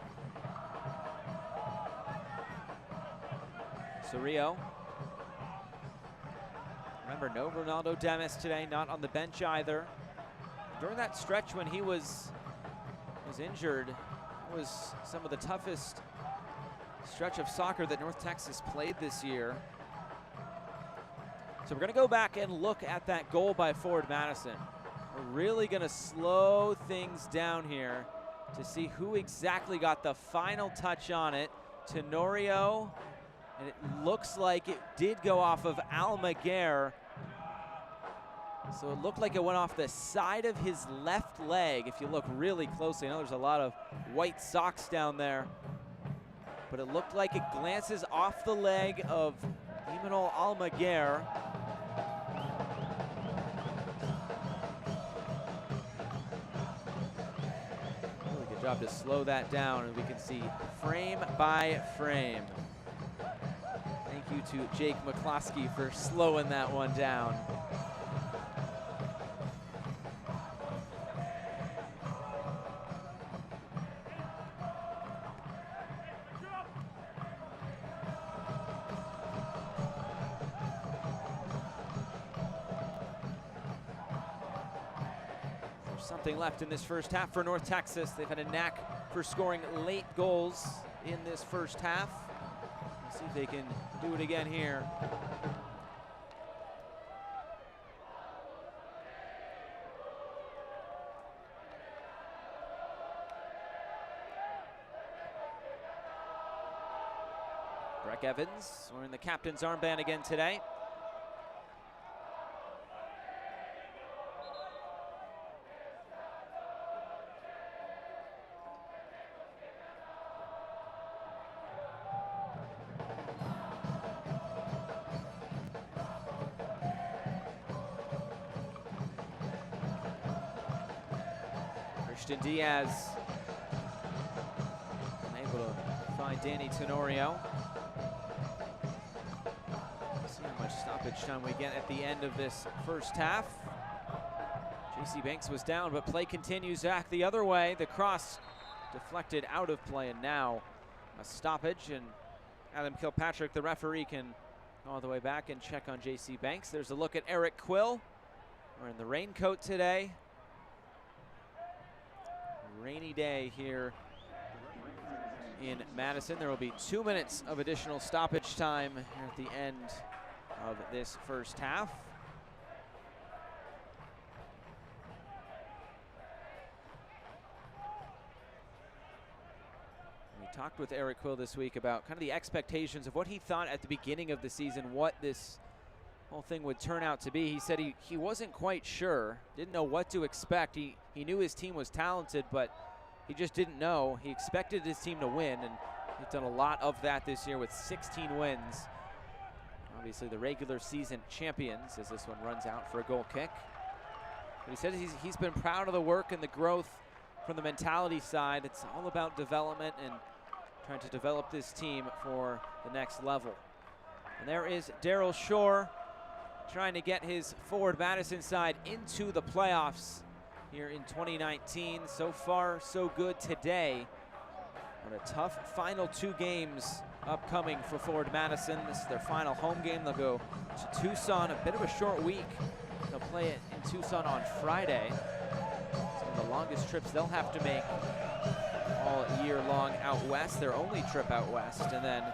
Cerrillo. Remember, no Ronaldo Demis today, not on the bench either. During that stretch when he was injured, it was some of the toughest stretch of soccer that North Texas played this year. So we're going to go back and look at that goal by forward Madison. We're really going to slow things down here to see who exactly got the final touch on it. Tenorio, and it looks like it did go off of Almaguer. So it looked like it went off the side of his left leg. If you look really closely, I know there's a lot of white socks down there, but it looked like it glances off the leg of Imanol Almaguer. Really good job to slow that down, and we can see frame by frame. Thank you to Jake McCloskey for slowing that one down. Something left in this first half for North Texas. They've had a knack for scoring late goals in this first half. Let's see if they can do it again here. Breck Evans wearing the captain's armband again today. Ashton Diaz unable to find Danny Tenorio. See how much stoppage time we get at the end of this first half. JC Banks was down, but play continues back the other way. The cross deflected out of play, and now a stoppage, and Adam Kilpatrick, the referee, can go all the way back and check on JC Banks. There's a look at Eric Quill. We're in the raincoat today. Rainy day here in Madison. There will be 2 minutes of additional stoppage time here at the end of this first half. We talked with Eric Quill this week about kind of the expectations of what he thought at the beginning of the season, what this whole thing would turn out to be. He said he wasn't quite sure, didn't know what to expect. He knew his team was talented, but he just didn't know. He expected his team to win, and he's done a lot of that this year with 16 wins. Obviously the regular season champions as this one runs out for a goal kick. But he said he's been proud of the work and the growth from the mentality side. It's all about development and trying to develop this team for the next level. And there is Daryl Shore trying to get his Forward Madison side into the playoffs here in 2019. So far, so good today. But a tough final 2 games upcoming for Forward Madison. This is their final home game. They'll go to Tucson, a bit of a short week. They'll play it in Tucson on Friday. Some of the longest trips they'll have to make all year long out west, their only trip out west, and then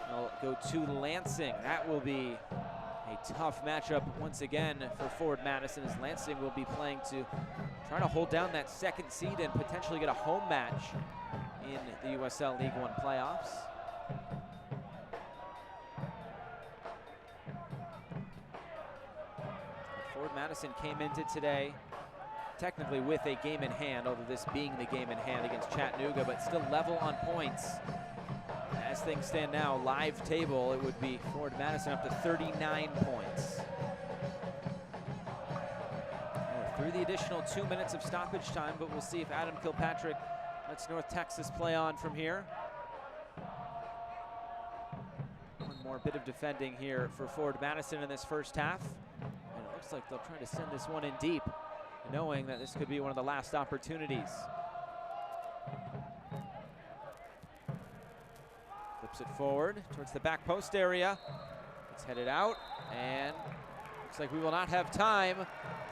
they'll go to Lansing. That will be a tough matchup once again for Forward Madison, as Lansing will be playing to try to hold down that 2nd seed and potentially get a home match in the USL League One playoffs. Forward Madison came into today technically with a game in hand, although this being the game in hand against Chattanooga, but still level on points. As things stand now, live table, it would be Forward Madison up to 39 points. Through the additional 2 minutes of stoppage time, but we'll see if Adam Kilpatrick lets North Texas play on from here. One more bit of defending here for Forward Madison in this first half. And it looks like they'll try to send this one in deep, knowing that this could be one of the last opportunities. Flips it forward towards the back post area. It's headed out, and looks like we will not have time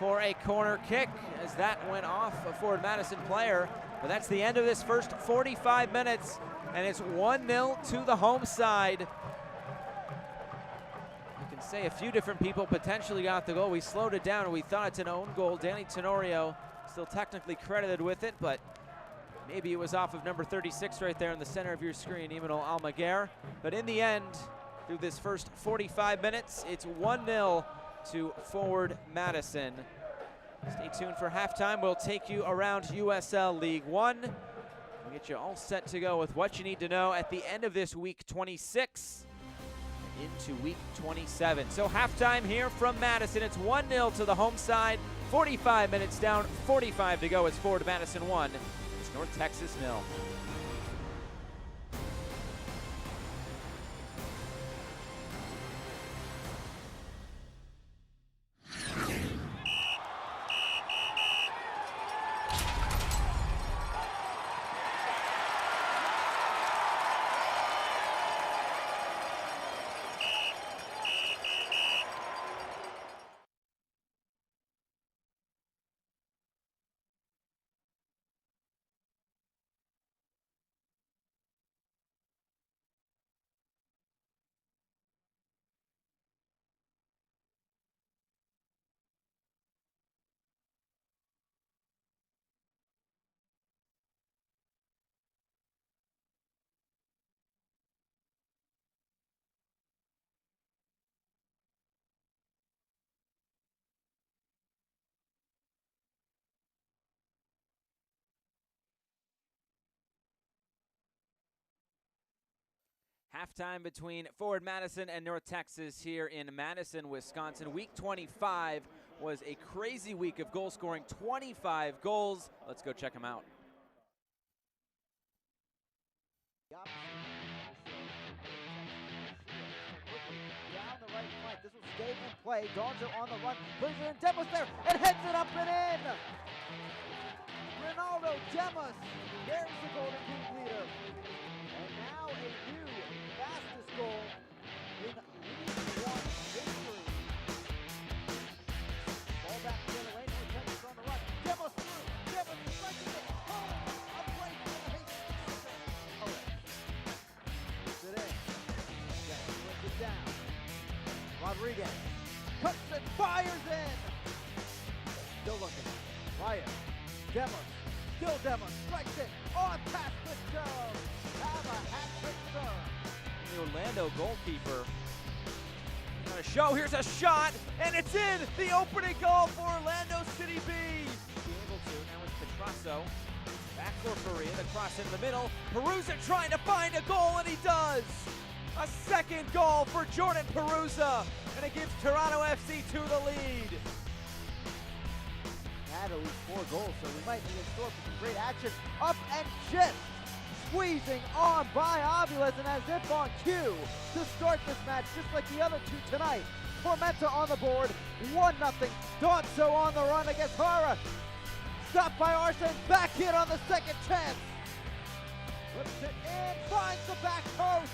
for a corner kick, as that went off a Forward Madison player. But that's the end of this first 45 minutes, and it's 1-0 to the home side. You can say a few different people potentially got the goal. We slowed it down and we thought it's an own goal. Danny Tenorio still technically credited with it, but maybe it was off of number 36 right there in the center of your screen, Imanol Almaguer. But in the end, through this first 45 minutes, it's 1-0 to Forward Madison. Stay tuned for halftime. We'll take you around USL League One. We'll get you all set to go with what you need to know at the end of this week 26 into week 27. So halftime here from Madison. It's 1-0 to the home side. 45 minutes down, 45 to go. It's Forward Madison 1. It's North Texas 0. Halftime between Forward Madison and North Texas here in Madison, Wisconsin. Week 25 was a crazy week of goal scoring, 25 goals. Let's go check them out. Down the right flank. This will stay in play. Dogs are on the run. Plays it in. Demos there and heads it up and in. Ronaldo Demos. There's the Golden Boot leader. And now a new fastest goal in League One history. Ball back the other way. No Demos on the run. Demos through. Demos is striking it. Oh, a break for the Puts it in. Brings it down. Rodriguez cuts and fires in. Still looking. Ryan. Demos. Still Demos. Strikes it. On past Briscoe. Have a hat-trick serve. The Orlando goalkeeper. On a show. Here's a shot, and it's in. The opening goal for Orlando City B. Be able to. Now it's Petrasso. Back for Faria. The cross in the middle. Perusa trying to find a goal, and he does. A second goal for Jordan Perusa, and it gives Toronto FC to the lead. Had at least 4 goals, so we might be in store for some great action. Up and just squeezing on by Aviles, and as if on cue to start this match, just like the other 2 tonight. Tormenta on the board, 1-0. Donso on the run against Hara. Stopped by Arsen, back hit on the second chance. Flips it in, finds the back post.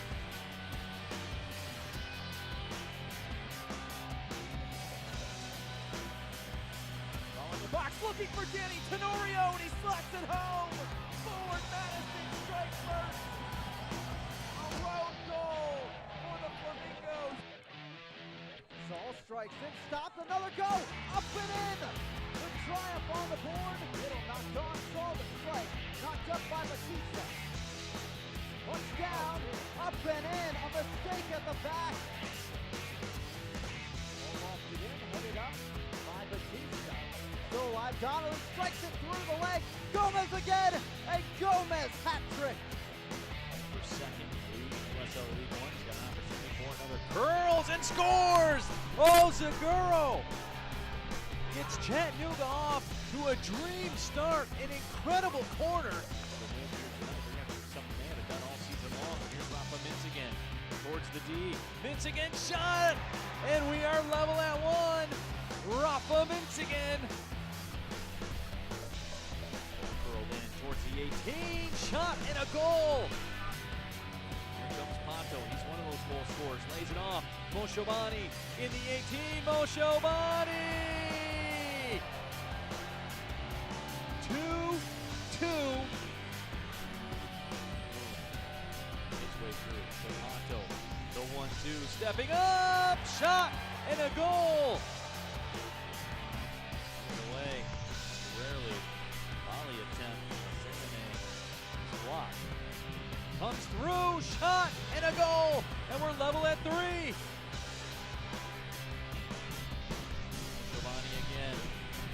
Box looking for Danny Tenorio, and he slots it home. Forward Madison strikes first. A road goal for the Flamingos. Saul strikes in, stopped, another go, up and in. The triumph on the board. Middle knocked on, Saul the strike, knocked up by Batista. Punch down, up and in, a mistake at the back. Ball lofted in, headed up by Batista. Still alive, Donnelly strikes it through the leg. Gomez again, a Gomez hat trick. For second, USL League One, he's got an opportunity for another. Curls and scores! Oh, Zaguro gets Chattanooga off to a dream start, an incredible corner. Something they haven't done all season long. Here's Rafa Mintz again, towards the D. Mintz again, shot! And we are level at 1. Rafa Mintz again. Towards the 18, shot and a goal. Here comes Pato. He's one of those goal scorers. Lays it off. Moshobani in the 18. Moshobani. 2-2. His way through. So Pato, the 1-2, stepping up, shot and a goal. Away. Rarely. Volley attempt. Block. Comes through, shot, and a goal, and we're level at 3. Moshobani again.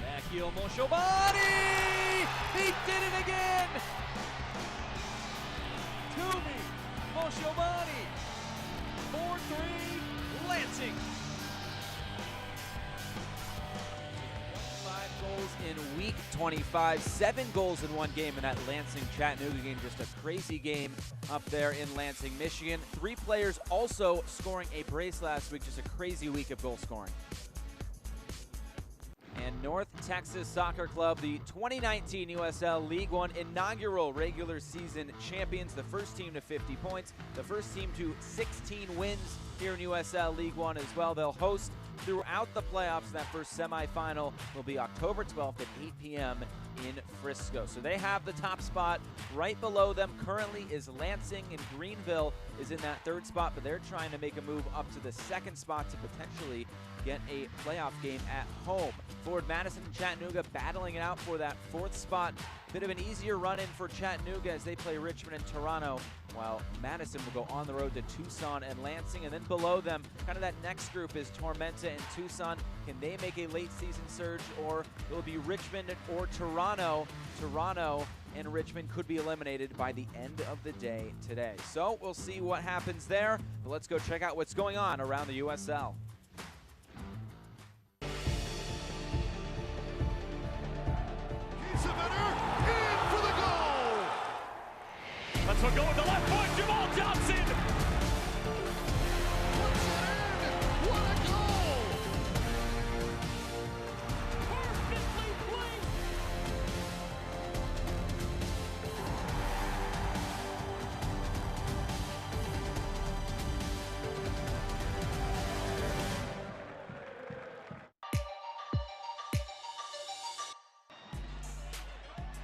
Back heel, Moshobani! He did it again! Toomey, Moshobani. 4-3, Lansing. 5 goals in week 25, 7 goals in one game in that Lansing-Chattanooga game. Just a crazy game up there in Lansing, Michigan. 3 players also scoring a brace last week. Just a crazy week of goal scoring. And North Texas Soccer Club, the 2019 USL League One inaugural regular season champions. The first team to 50 points, the first team to 16 wins here in USL League One as well. They'll host throughout the playoffs. That first semifinal will be October 12th at 8 p.m. in Frisco. So they have the top spot. Right below them currently is Lansing, and Greenville is in that 3rd spot, but they're trying to make a move up to the 2nd spot to potentially get a playoff game at home. Forward Madison and Chattanooga battling it out for that 4th spot. Bit of an easier run-in for Chattanooga as they play Richmond and Toronto, while Madison will go on the road to Tucson and Lansing. And then below them, kind of that next group is Tormenta and Tucson. Can they make a late season surge, or it will be Richmond or Toronto? Toronto and Richmond could be eliminated by the end of the day today. So we'll see what happens there, but let's go check out what's going on around the USL. That's Alpha going to left foot. Jamal Johnson. Puts it in. What a goal! Perfectly placed.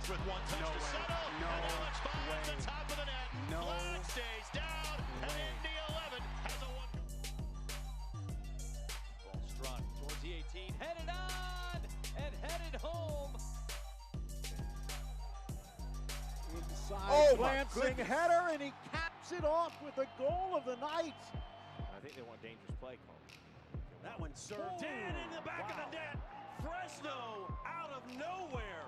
With one touch to settle, and now it's finds the top of the net. Flag stays down, and Indy 11 has a one. Ball struck towards the 18, headed on and headed home. Inside glancing header, and he caps it off with the goal of the night. I think they want dangerous play call. That one served in the back of the net. Fresno out of nowhere.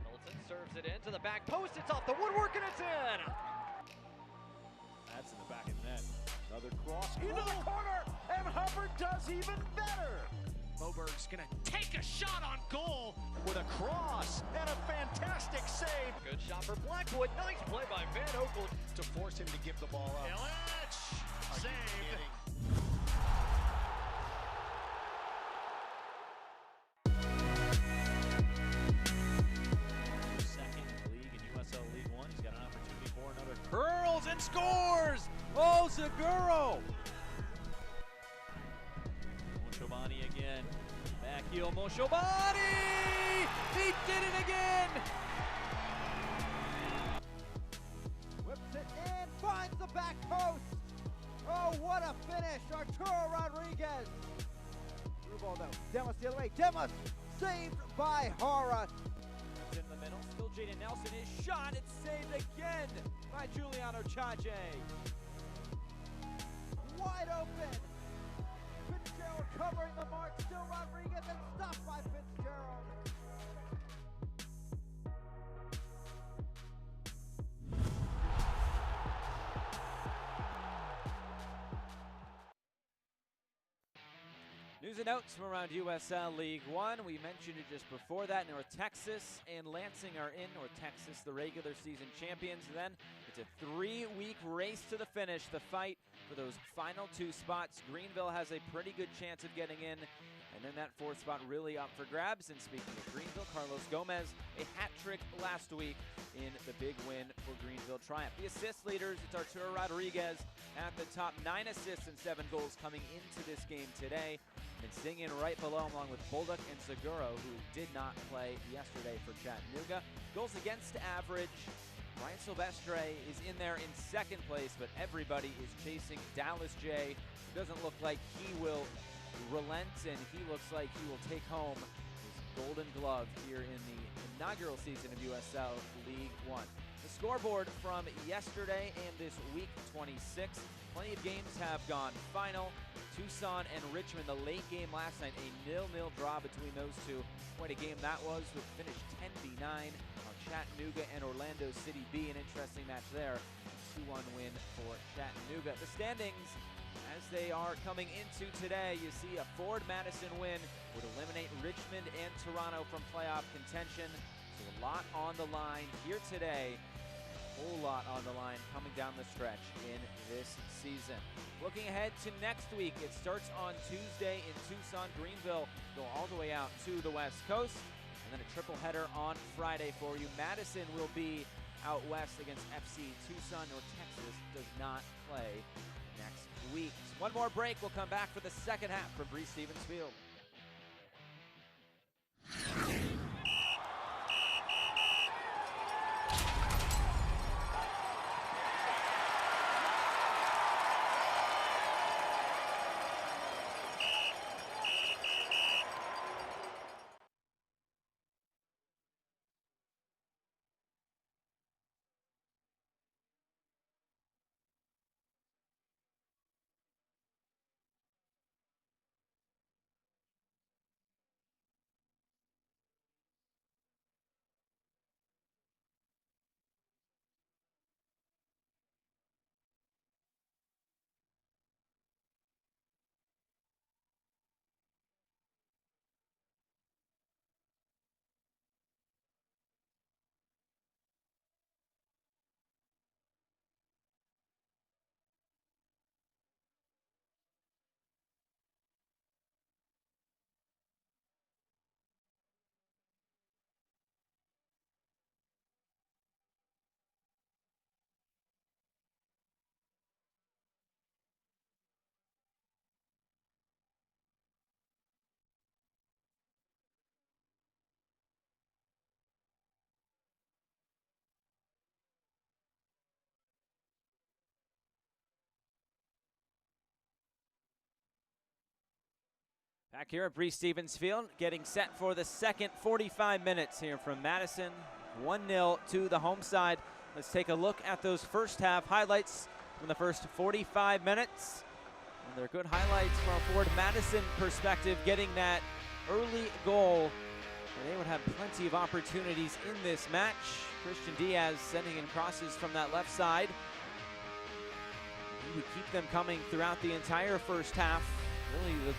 Milton serves it into the back post. It's off the woodwork and it's in. That's in the back of the net. Another cross into the corner, and Hubbard does even better. Moberg's gonna take a shot on goal with a cross and a fantastic save Good shot for Blackwood. Nice play by Van Oekel. to force him to give the ball up. Illich saved. Second in the league in USL League One. He's got an opportunity for another. Curls and scores! Oh, Zaguro! Moshobani again. Back heel, Moshobani! He did it again! Whips it in, finds the back post. Oh, what a finish. Arturo Rodriguez. Through ball though. Demos the other way. Demos saved by Hara. It's in the middle. Still Jaden Nelson. His shot. It's saved again by Giuliano Chache. Wide open. Fitzgerald covering the mark. Still Rodriguez and stopped by Fitzgerald. News and notes from around USL League One. We mentioned it just before that. North Texas and Lansing are in. North Texas, the regular season champions. Then it's a 3-week race to the finish. The fight for those final 2 spots. Greenville has a pretty good chance of getting in. And then that 4th spot really up for grabs. And speaking of Greenville, Carlos Gomez, a hat trick last week in the big win for Greenville Triumph. The assist leaders, it's Arturo Rodriguez at the top. 9 assists and 7 goals coming into this game today. And singing right below him along with Bolduc and Seguro, who did not play yesterday for Chattanooga. Goals against average. Ryan Silvestre is in there in 2nd place, but everybody is chasing Dallas J. It doesn't look like he will relent, and he looks like he will take home his Golden Glove here in the inaugural season of USL League One. The scoreboard from yesterday and this week 26. Plenty of games have gone final. Tucson and Richmond, the late game last night, a 0-0 draw between those two. Quite a game that was, with finished 10-9. Chattanooga and Orlando City B, an interesting match there. 2-1 win for Chattanooga. The standings, as they are coming into today, you see a Ford Madison win would eliminate Richmond and Toronto from playoff contention. So a lot on the line here today. Whole lot on the line coming down the stretch in this season. Looking ahead to next week, it starts on Tuesday in Tucson. Greenville go all the way out to the West Coast, and then a triple header on Friday for you. Madison will be out west against FC Tucson. North Texas does not play next week. So one more break. We'll come back for the second half from Breese Stevens Field. Back here at Breese Stevens Field, getting set for the second 45 minutes here from Madison. 1-0 to the home side. Let's take a look at those first half highlights from the first 45 minutes. And they're good highlights from a Ford Madison perspective, getting that early goal. And they would have plenty of opportunities in this match. Christian Diaz sending in crosses from that left side. He would keep them coming throughout the entire first half. Really,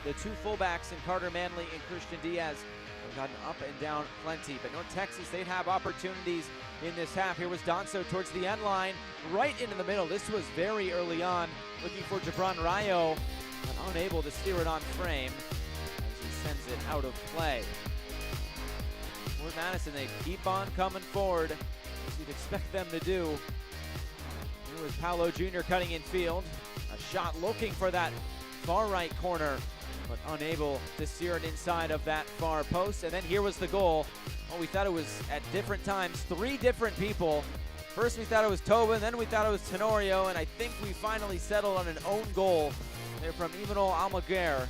the two fullbacks in Carter Manley and Christian Diaz have gotten up and down plenty. But North Texas, they'd have opportunities in this half. Here was Donso towards the end line, right into the middle. This was very early on, looking for Jabron Rayo, but unable to steer it on frame as he sends it out of play. For Madison, they keep on coming forward, as you'd expect them to do. Here was Paolo Jr. cutting in field. A shot looking for that far right corner, but unable to steer it inside of that far post. And then here was the goal. Oh, we thought it was at different times, 3 different people. First we thought it was Tobin, then we thought it was Tenorio, and I think we finally settled on an own goal there from Imanol Almaguer.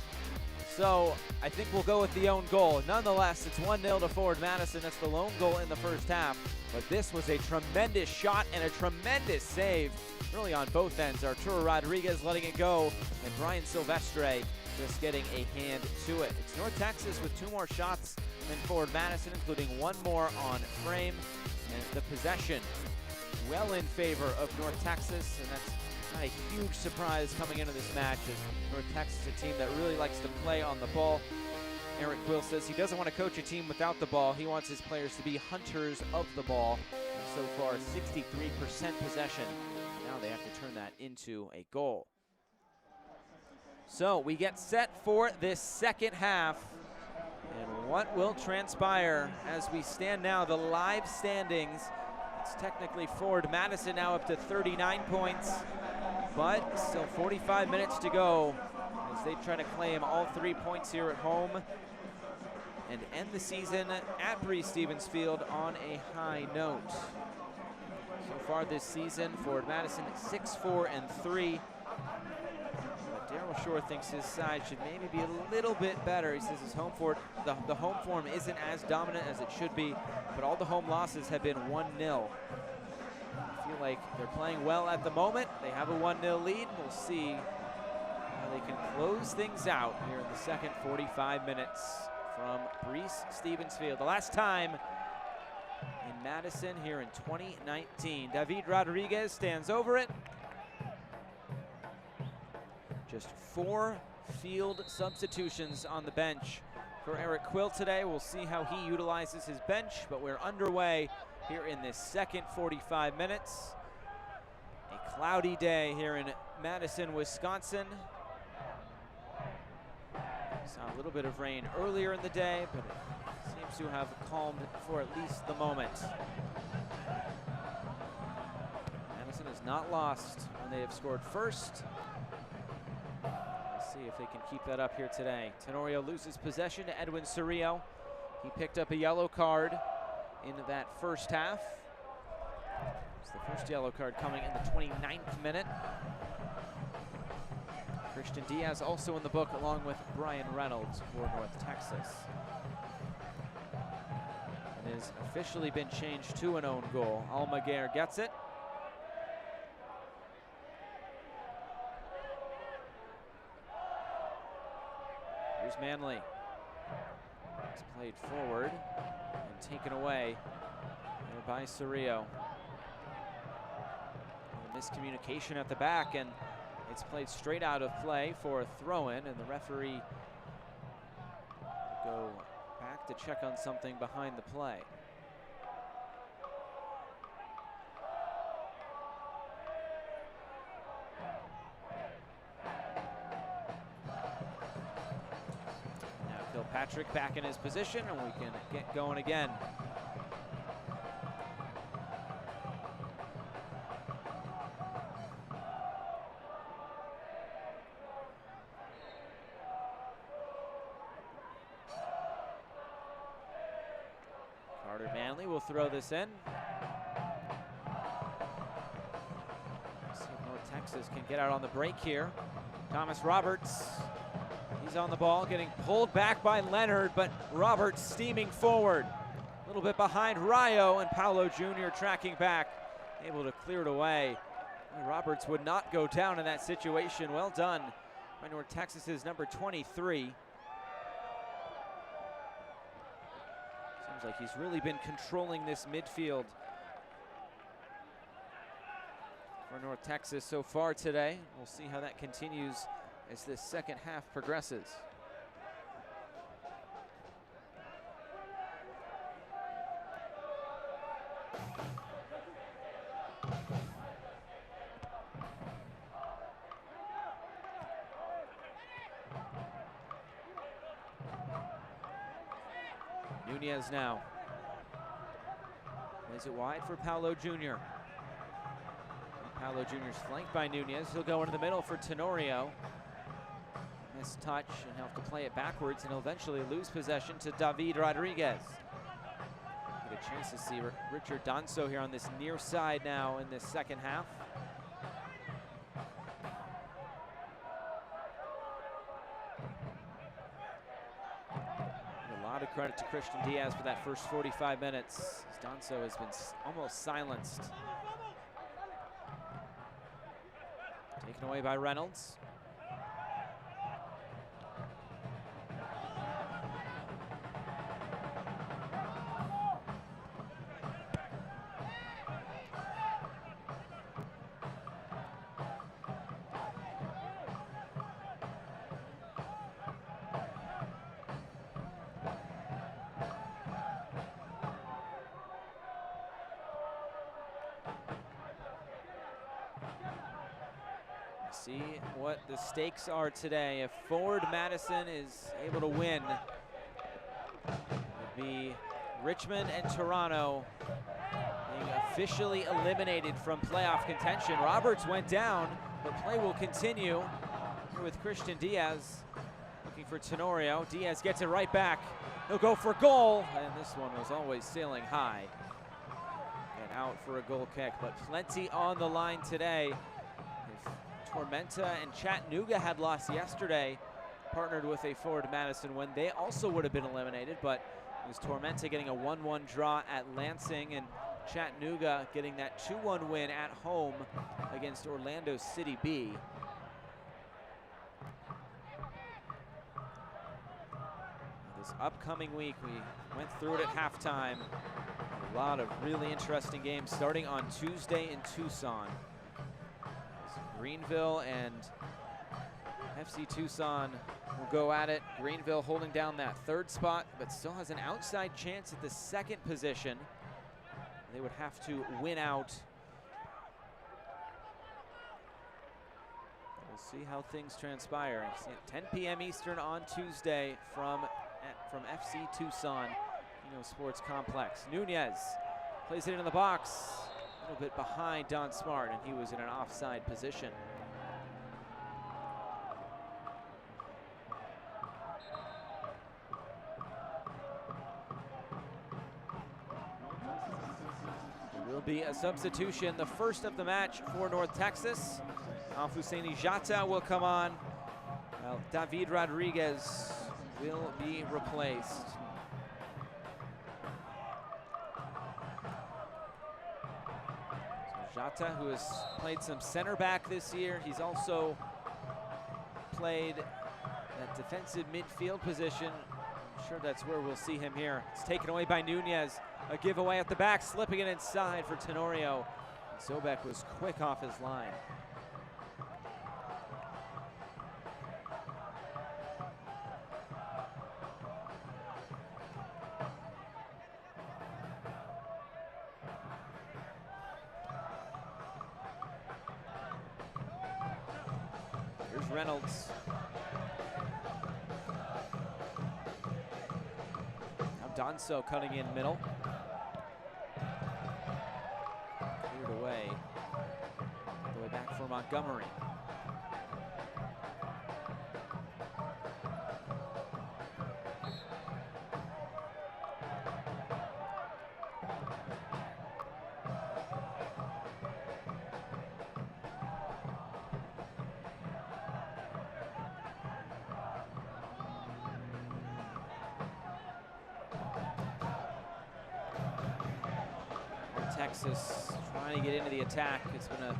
So I think we'll go with the own goal. Nonetheless, it's 1-0 to Ford Madison. That's the lone goal in the first half. But this was a tremendous shot and a tremendous save, really on both ends. Arturo Rodriguez letting it go, and Brian Silvestre just getting a hand to it. It's North Texas with 2 more shots than Ford Madison, including 1 more on frame. And the possession well in favor of North Texas, and that's not a huge surprise coming into this match, as North Texas is a team that really likes to play on the ball. Eric Quill says he doesn't want to coach a team without the ball. He wants his players to be hunters of the ball. And so far, 63% possession. Now they have to turn that into a goal. So we get set for this second half. And what will transpire as we stand now, the live standings. It's technically Ford Madison now up to 39 points, but still 45 minutes to go as they try to claim all 3 points here at home and end the season at Breese Stevens Field on a high note. So far this season, Ford Madison 6-4-3. But Daryl Shore thinks his side should maybe be a little bit better. He says his home form, the home form isn't as dominant as it should be, but all the home losses have been 1-0. I feel like they're playing well at the moment. They have a 1-0 lead. We'll see how they can close things out here in the second 45 minutes from Breese Stevens Field. The last time in Madison here in 2019. David Rodriguez stands over it. Just 4 field substitutions on the bench for Eric Quill today. We'll see how he utilizes his bench, but we're underway here in this second 45 minutes. A cloudy day here in Madison, Wisconsin. Saw a little bit of rain earlier in the day, but it seems to have calmed for at least the moment. Madison has not lost when they have scored first. Let's see if they can keep that up here today. Tenorio loses possession to Edwin Cerrillo. He picked up a yellow card in that first half. It's the first yellow card coming in the 29th minute. Christian Diaz also in the book, along with Brian Reynolds for North Texas. It has officially been changed to an own goal. Almaguer gets it. Here's Manley. It's played forward and taken away there by Cerrillo. Miscommunication at the back, and it's played straight out of play for a throw-in, and the referee will go back to check on something behind the play. Now Kilpatrick back in his position, and we can get going again. Carter Manley will throw this in. See if North Texas can get out on the break here. Thomas Roberts, he's on the ball, getting pulled back by Leonard, but Roberts steaming forward. A little bit behind Rayo, and Paolo Jr. tracking back, able to clear it away. Roberts would not go down in that situation. Well done by North Texas's number 23. Seems like he's really been controlling this midfield for North Texas so far today. We'll see how that continues as this second half progresses. Nunez now. Plays it wide for Paolo Jr. Paolo Jr.'s flanked by Nunez. He'll go into the middle for Tenorio. Missed touch, and he'll have to play it backwards, and he'll eventually lose possession to David Rodriguez. Get a chance to see Richard Danso here on this near side now in this second half. A lot of credit to Christian Diaz for that first 45 minutes. Danso has been almost silenced. Taken away by Reynolds. See what the stakes are today. If Forward Madison is able to win, it would be Richmond and Toronto being officially eliminated from playoff contention. Roberts went down, but play will continue here with Christian Diaz looking for Tenorio. Diaz gets it right back. He'll go for goal, and this one was always sailing high. And out for a goal kick, but plenty on the line today. Tormenta and Chattanooga had lost yesterday, partnered with a Forward Madison when they also would have been eliminated, but it was Tormenta getting a 1-1 draw at Lansing and Chattanooga getting that 2-1 win at home against Orlando City B. This upcoming week, we went through it at halftime. A lot of really interesting games starting on Tuesday in Tucson. Greenville and FC Tucson will go at it. Greenville holding down that third spot, but still has an outside chance at the second position. They would have to win out. We'll see how things transpire. See at 10 p.m. Eastern on Tuesday from FC Tucson, Sports Complex. Nunez plays it into the box. A little bit behind Don Smart, and he was in an offside position. There will be a substitution, the first of the match for North Texas. Alfuseni Jata will come on. Well, David Rodriguez will be replaced. Jata, who has played some center back this year. He's also played that defensive midfield position. I'm sure that's where we'll see him here. It's taken away by Nunez. A giveaway at the back, slipping it inside for Tenorio. Zobek was quick off his line. Reynolds. Now Danso cutting in middle. Cleared away. All the way back for Montgomery. Texas trying to get into the attack. It's been a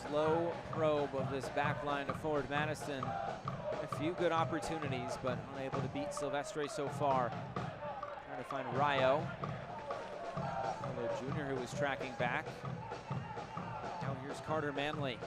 slow probe of this back line of Forward Madison. A few good opportunities, but unable to beat Silvestre so far. Trying to find Rayo. Although Junior, who was tracking back. Now here's Carter Manley.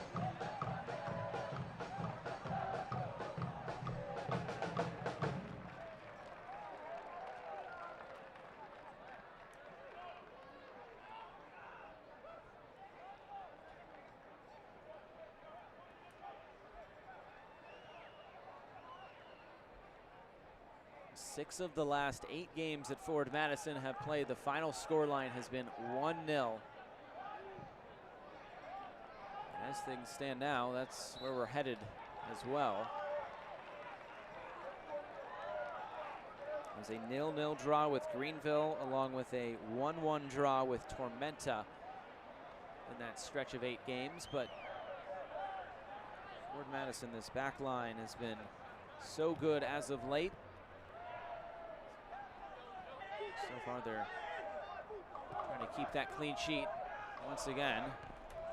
6 of the last 8 games that Forward Madison have played, the final scoreline has been 1-0. As things stand now, that's where we're headed as well. There's a 0-0 draw with Greenville, along with a 1-1 draw with Tormenta in that stretch of 8 games. But Forward Madison, this back line has been so good as of late. So far they're trying to keep that clean sheet once again,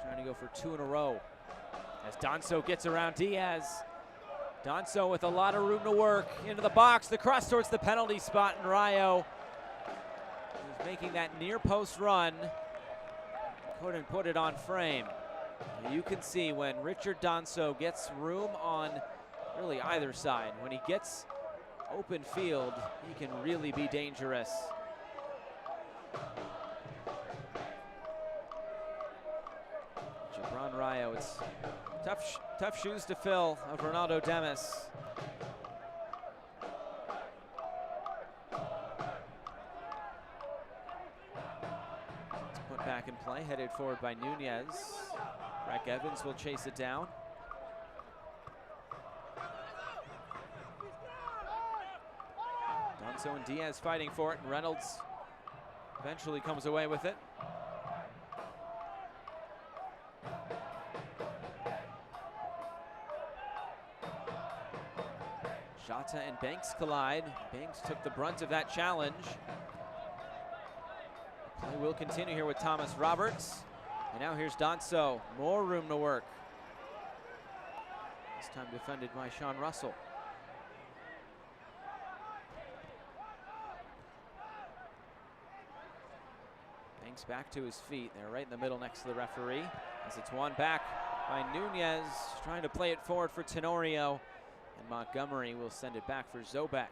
trying to go for 2 in a row. As Donso gets around Diaz. Donso with a lot of room to work into the box, the cross towards the penalty spot, and Rayo is making that near post run. Couldn't put it on frame. You can see when Richard Donso gets room on really either side, when he gets open field, he can really be dangerous. Jabron Rayo, it's tough shoes to fill of Ronaldo Demis. It's put back in play, headed forward by Nunez. Brack Evans will chase it down. Donso and Diaz fighting for it, and Reynolds eventually comes away with it. Jota and Banks collide. Banks took the brunt of that challenge. Play will continue here with Thomas Roberts. And now here's Donso. More room to work. This time defended by Sean Russell. Banks back to his feet. They're right in the middle next to the referee. As it's won back by Nunez, trying to play it forward for Tenorio. And Montgomery will send it back for Zobek.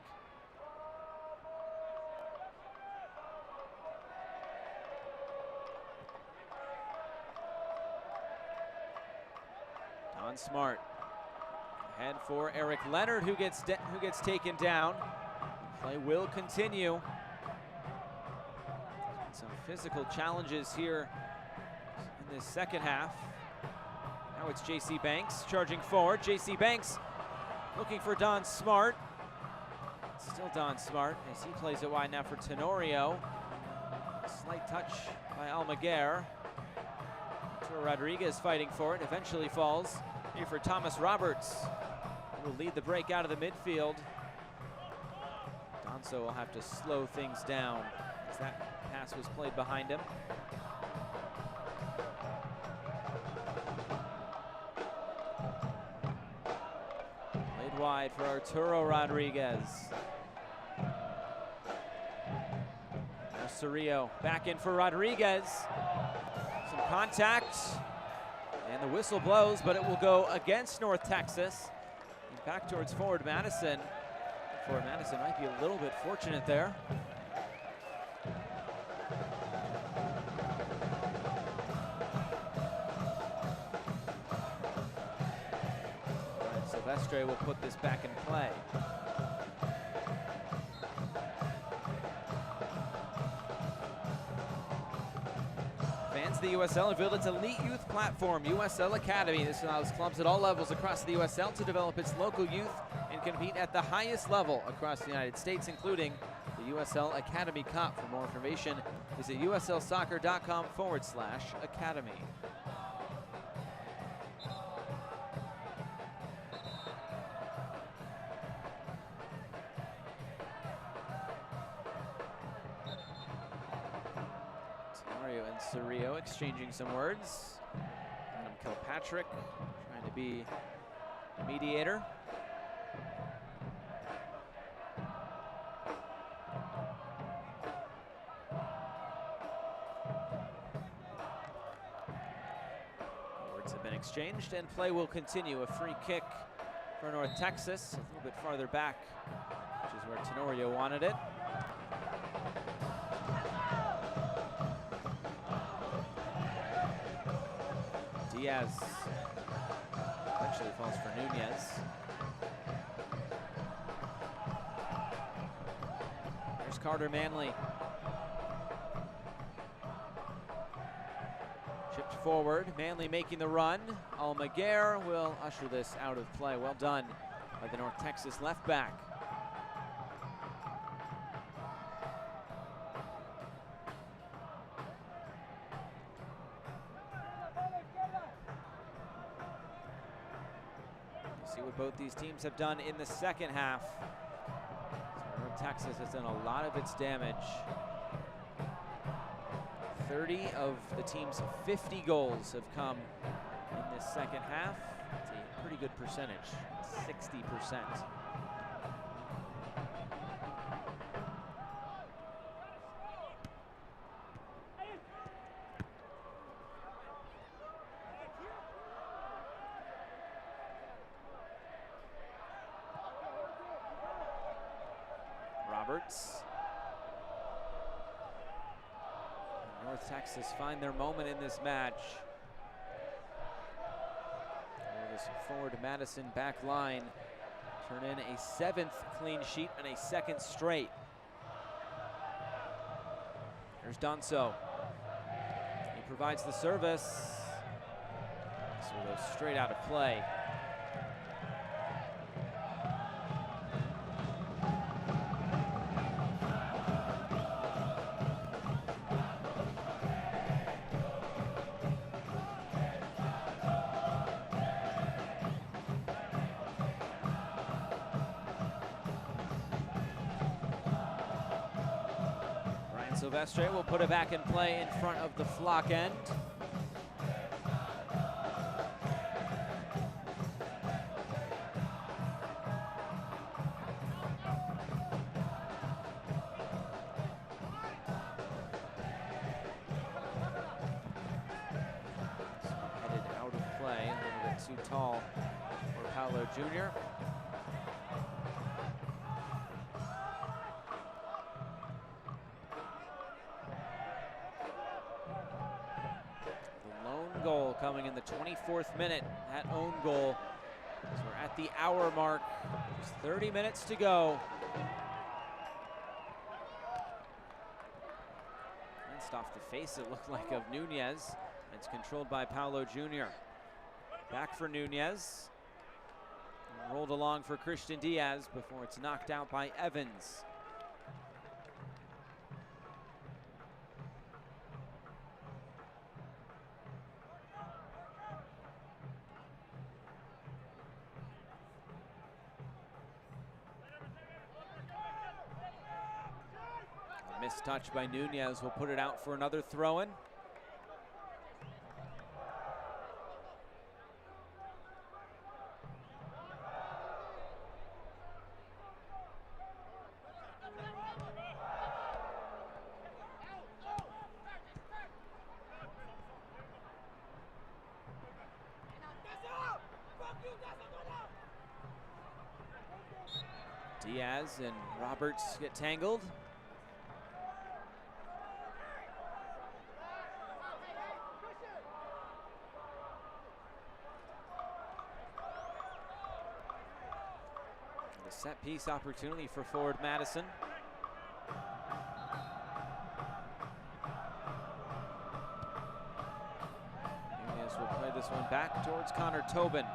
Don Smart ahead for Eric Leonard, who gets taken down. Play will continue. Some physical challenges here in this second half. Now it's J.C. Banks charging forward. J.C. Banks looking for Don Smart. Still Don Smart as he plays it wide now for Tenorio. Slight touch by Almaguer. Arturo Rodriguez fighting for it. Eventually falls here for Thomas Roberts, who will lead the break out of the midfield. Donso will have to slow things down as that pass was played behind him. Wide for Arturo Rodriguez. Now Cerrillo back in for Rodriguez. Some contact, and the whistle blows, but it will go against North Texas. And back towards Forward Madison. Forward Madison might be a little bit fortunate there. Silvestre will put this back in play. Fans of the USL have built its elite youth platform, USL Academy. This allows clubs at all levels across the USL to develop its local youth and compete at the highest level across the United States, including the USL Academy Cup. For more information, visit uslsoccer.com/academy. and Cerrillo exchanging some words. Adam Kilpatrick trying to be a mediator. Words have been exchanged and play will continue. A free kick for North Texas, a little bit farther back, which is where Tenorio wanted it. Diaz eventually falls for Nunez. There's Carter Manley. Chipped forward, Manley making the run. Almaguer will usher this out of play. Well done by the North Texas left back. See what both these teams have done in the second half. So North Texas has done a lot of its damage. 30 of the team's 50 goals have come in this second half. It's a pretty good percentage, 60%. Roberts. North Texas find their moment in this match. This forward Madison back line turn in a 7th clean sheet and a 2nd straight. There's Donso. He provides the service. So it goes straight out of play. Silvestre will put it back in play in front of the flock end. Headed out of play, a little bit too tall for Paolo Jr. Goal coming in the 24th minute. That own goal. So we're at the hour mark. Just 30 minutes to go. Glanced off the face, it looked like, of Nunez. It's controlled by Paolo Jr. Back for Nunez. And rolled along for Christian Diaz before it's knocked out by Evans. Missed touch by Nunez will put it out for another throw-in. Diaz and Roberts get tangled. The set piece opportunity for forward Madison. Nunez will play this one back towards Connor Tobin.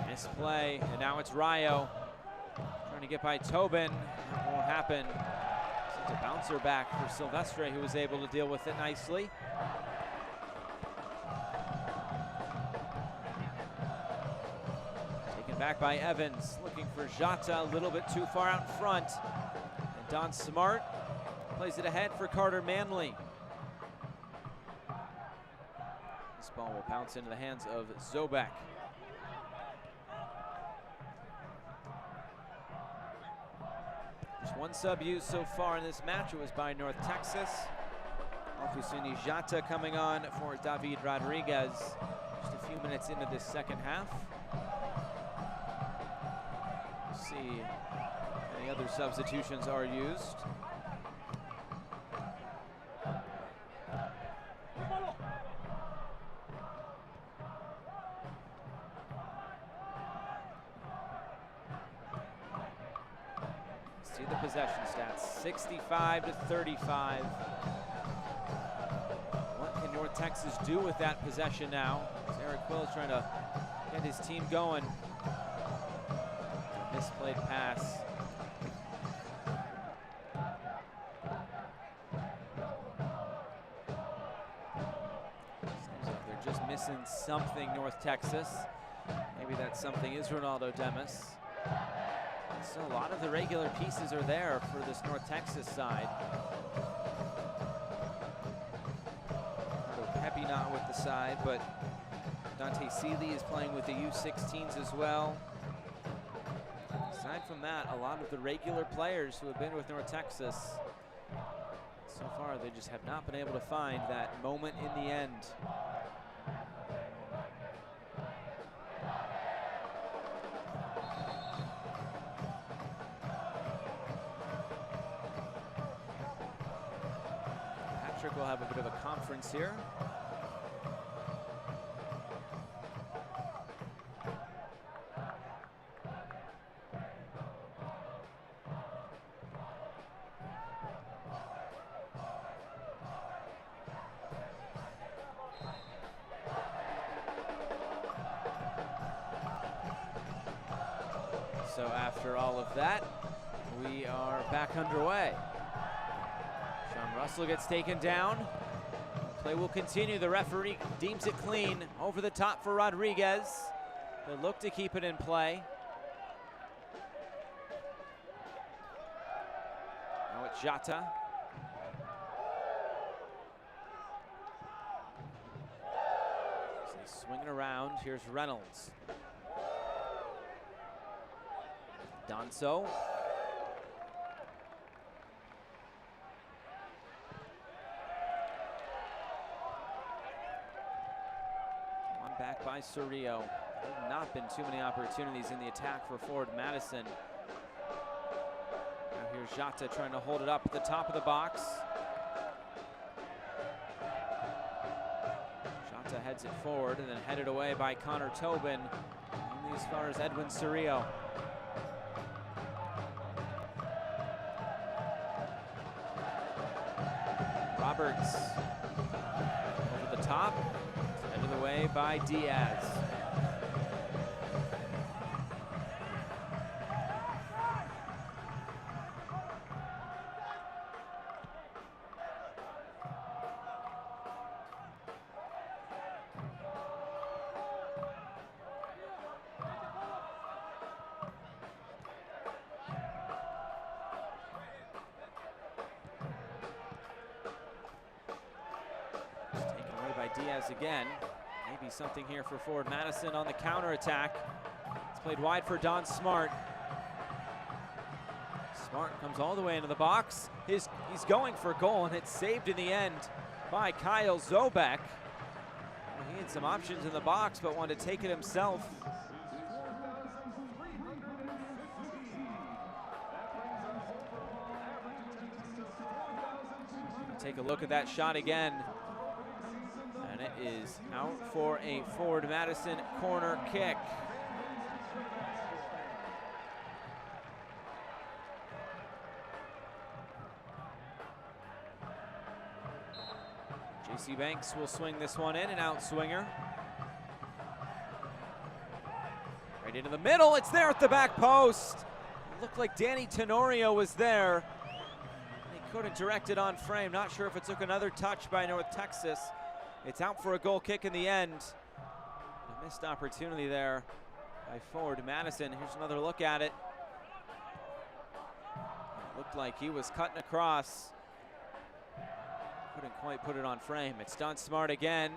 Misplay, and now it's Rayo trying to get by Tobin. That won't happen. It's a bouncer back for Silvestre, who was able to deal with it nicely. Back by Evans, looking for Jata, a little bit too far out in front. And Don Smart plays it ahead for Carter Manley. This ball will bounce into the hands of Zobek. Just one sub used so far in this match. It was by North Texas. Alfusini Jata coming on for David Rodriguez. Just a few minutes into this second half. We'll see any other substitutions are used. See the possession stats, 65-35. What can North Texas do with that possession now? As Eric Quill's trying to get his team going. Misplayed pass. Seems like they're just missing something, North Texas. Maybe that something is Ronaldo Demas. So a lot of the regular pieces are there for this North Texas side. Pepe not with the side, but Dante Seeley is playing with the U16s as well. Aside from that, a lot of the regular players who have been with North Texas, so far they just have not been able to find that moment in the end. Patrick will have a bit of a conference here. So after all of that, we are back underway. Sean Russell gets taken down. Play will continue. The referee deems it clean. Over the top for Rodriguez. They look to keep it in play. Now it's Jata. So he's swinging around. Here's Reynolds. Donso. One back by Cerrillo. There have not been too many opportunities in the attack for Forward Madison. Now here's Jata trying to hold it up at the top of the box. Jata heads it forward and then headed away by Connor Tobin. Only as far as Edwin Cerrillo. Roberts over the top, headed away by Diaz. Diaz again. Maybe something here for Forward Madison on the counterattack. It's played wide for Don Smart. Smart comes all the way into the box. He's going for a goal, and it's saved in the end by Kyle Zobek. He had some options in the box, but wanted to take it himself. Take a look at that shot again. And it is out for a Forward Madison corner kick. JC Banks will swing this one in, an out swinger. Right into the middle, it's there at the back post. It looked like Danny Tenorio was there. He couldn't direct it on frame. Not sure if it took another touch by North Texas. It's out for a goal kick in the end. A missed opportunity there by forward Madison. Here's another look at it. Looked like he was cutting across. Couldn't quite put it on frame. It's done smart again.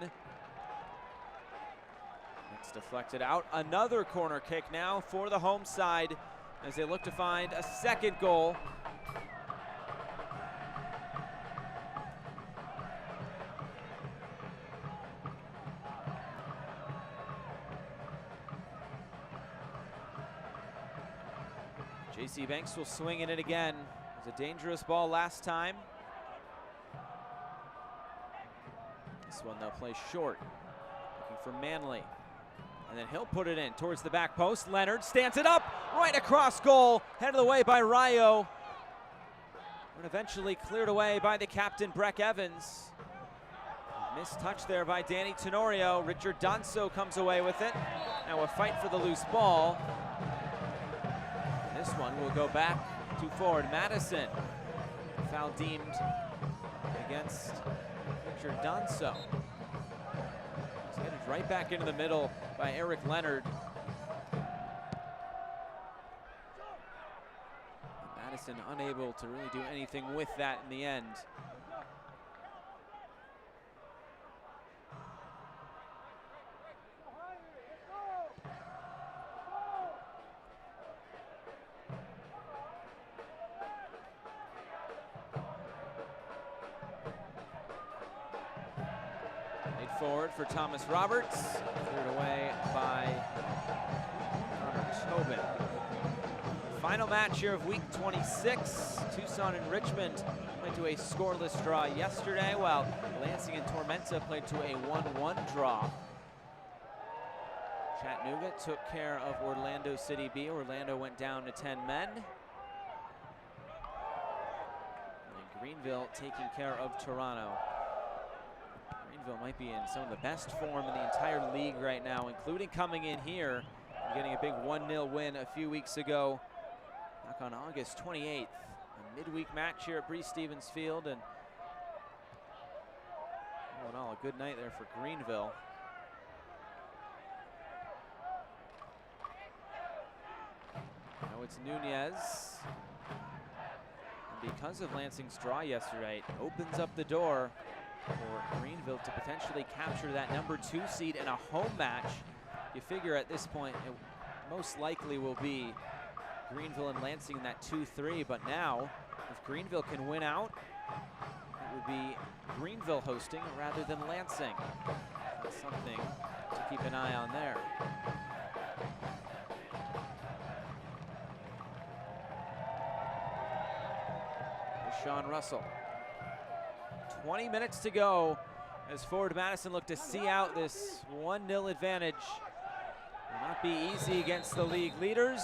It's deflected out. Another corner kick now for the home side as they look to find a second goal. JC Banks will swing in it again. It was a dangerous ball last time. This one they'll play short, looking for Manley. And then he'll put it in towards the back post. Leonard stands it up, right across goal, headed away by Rayo. And eventually cleared away by the captain, Breck Evans. Missed touch there by Danny Tenorio. Richard Danso comes away with it. Now a fight for the loose ball. This one will go back to forward Madison. Foul deemed against Richard Danso. He's headed right back into the middle by Eric Leonard. Madison unable to really do anything with that in the end. Forward for Thomas Roberts, cleared away by Connor Tobin. Final match here of week 26. Tucson and Richmond went to a scoreless draw yesterday, while Lansing and Tormenta played to a 1-1 draw. Chattanooga took care of Orlando City B. Orlando went down to 10 men. And Greenville taking care of Toronto. Greenville might be in some of the best form in the entire league right now, including coming in here and getting a big 1-0 win a few weeks ago back on August 28th. A midweek match here at Breese Stevens Field, and all in all, a good night there for Greenville. Now it's Nunez. And because of Lansing's draw yesterday, it opens up the door for Greenville to potentially capture that #2 seed in a home match. You figure at this point it most likely will be Greenville and Lansing in that 2-3, but now if Greenville can win out, it would be Greenville hosting rather than Lansing. That's something to keep an eye on there. Here's Sean Russell. 20 minutes to go as forward Madison look to see out this 1-0 advantage. Will not be easy against the league leaders,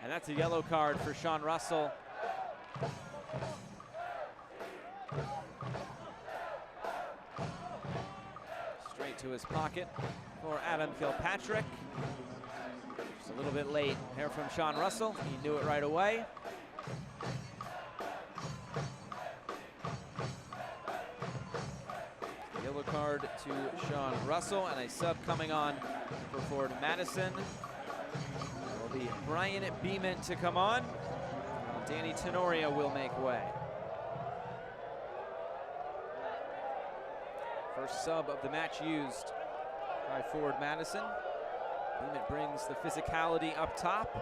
and that's a yellow card for Sean Russell. Straight to his pocket for Adam Kilpatrick. Just a little bit late here from Sean Russell. He knew it right away. Yellow card to Sean Russell, and a sub coming on for forward Madison. It will be Brian Beeman to come on. Danny Tenorio will make way. First sub of the match used by forward Madison. Beeman brings the physicality up top.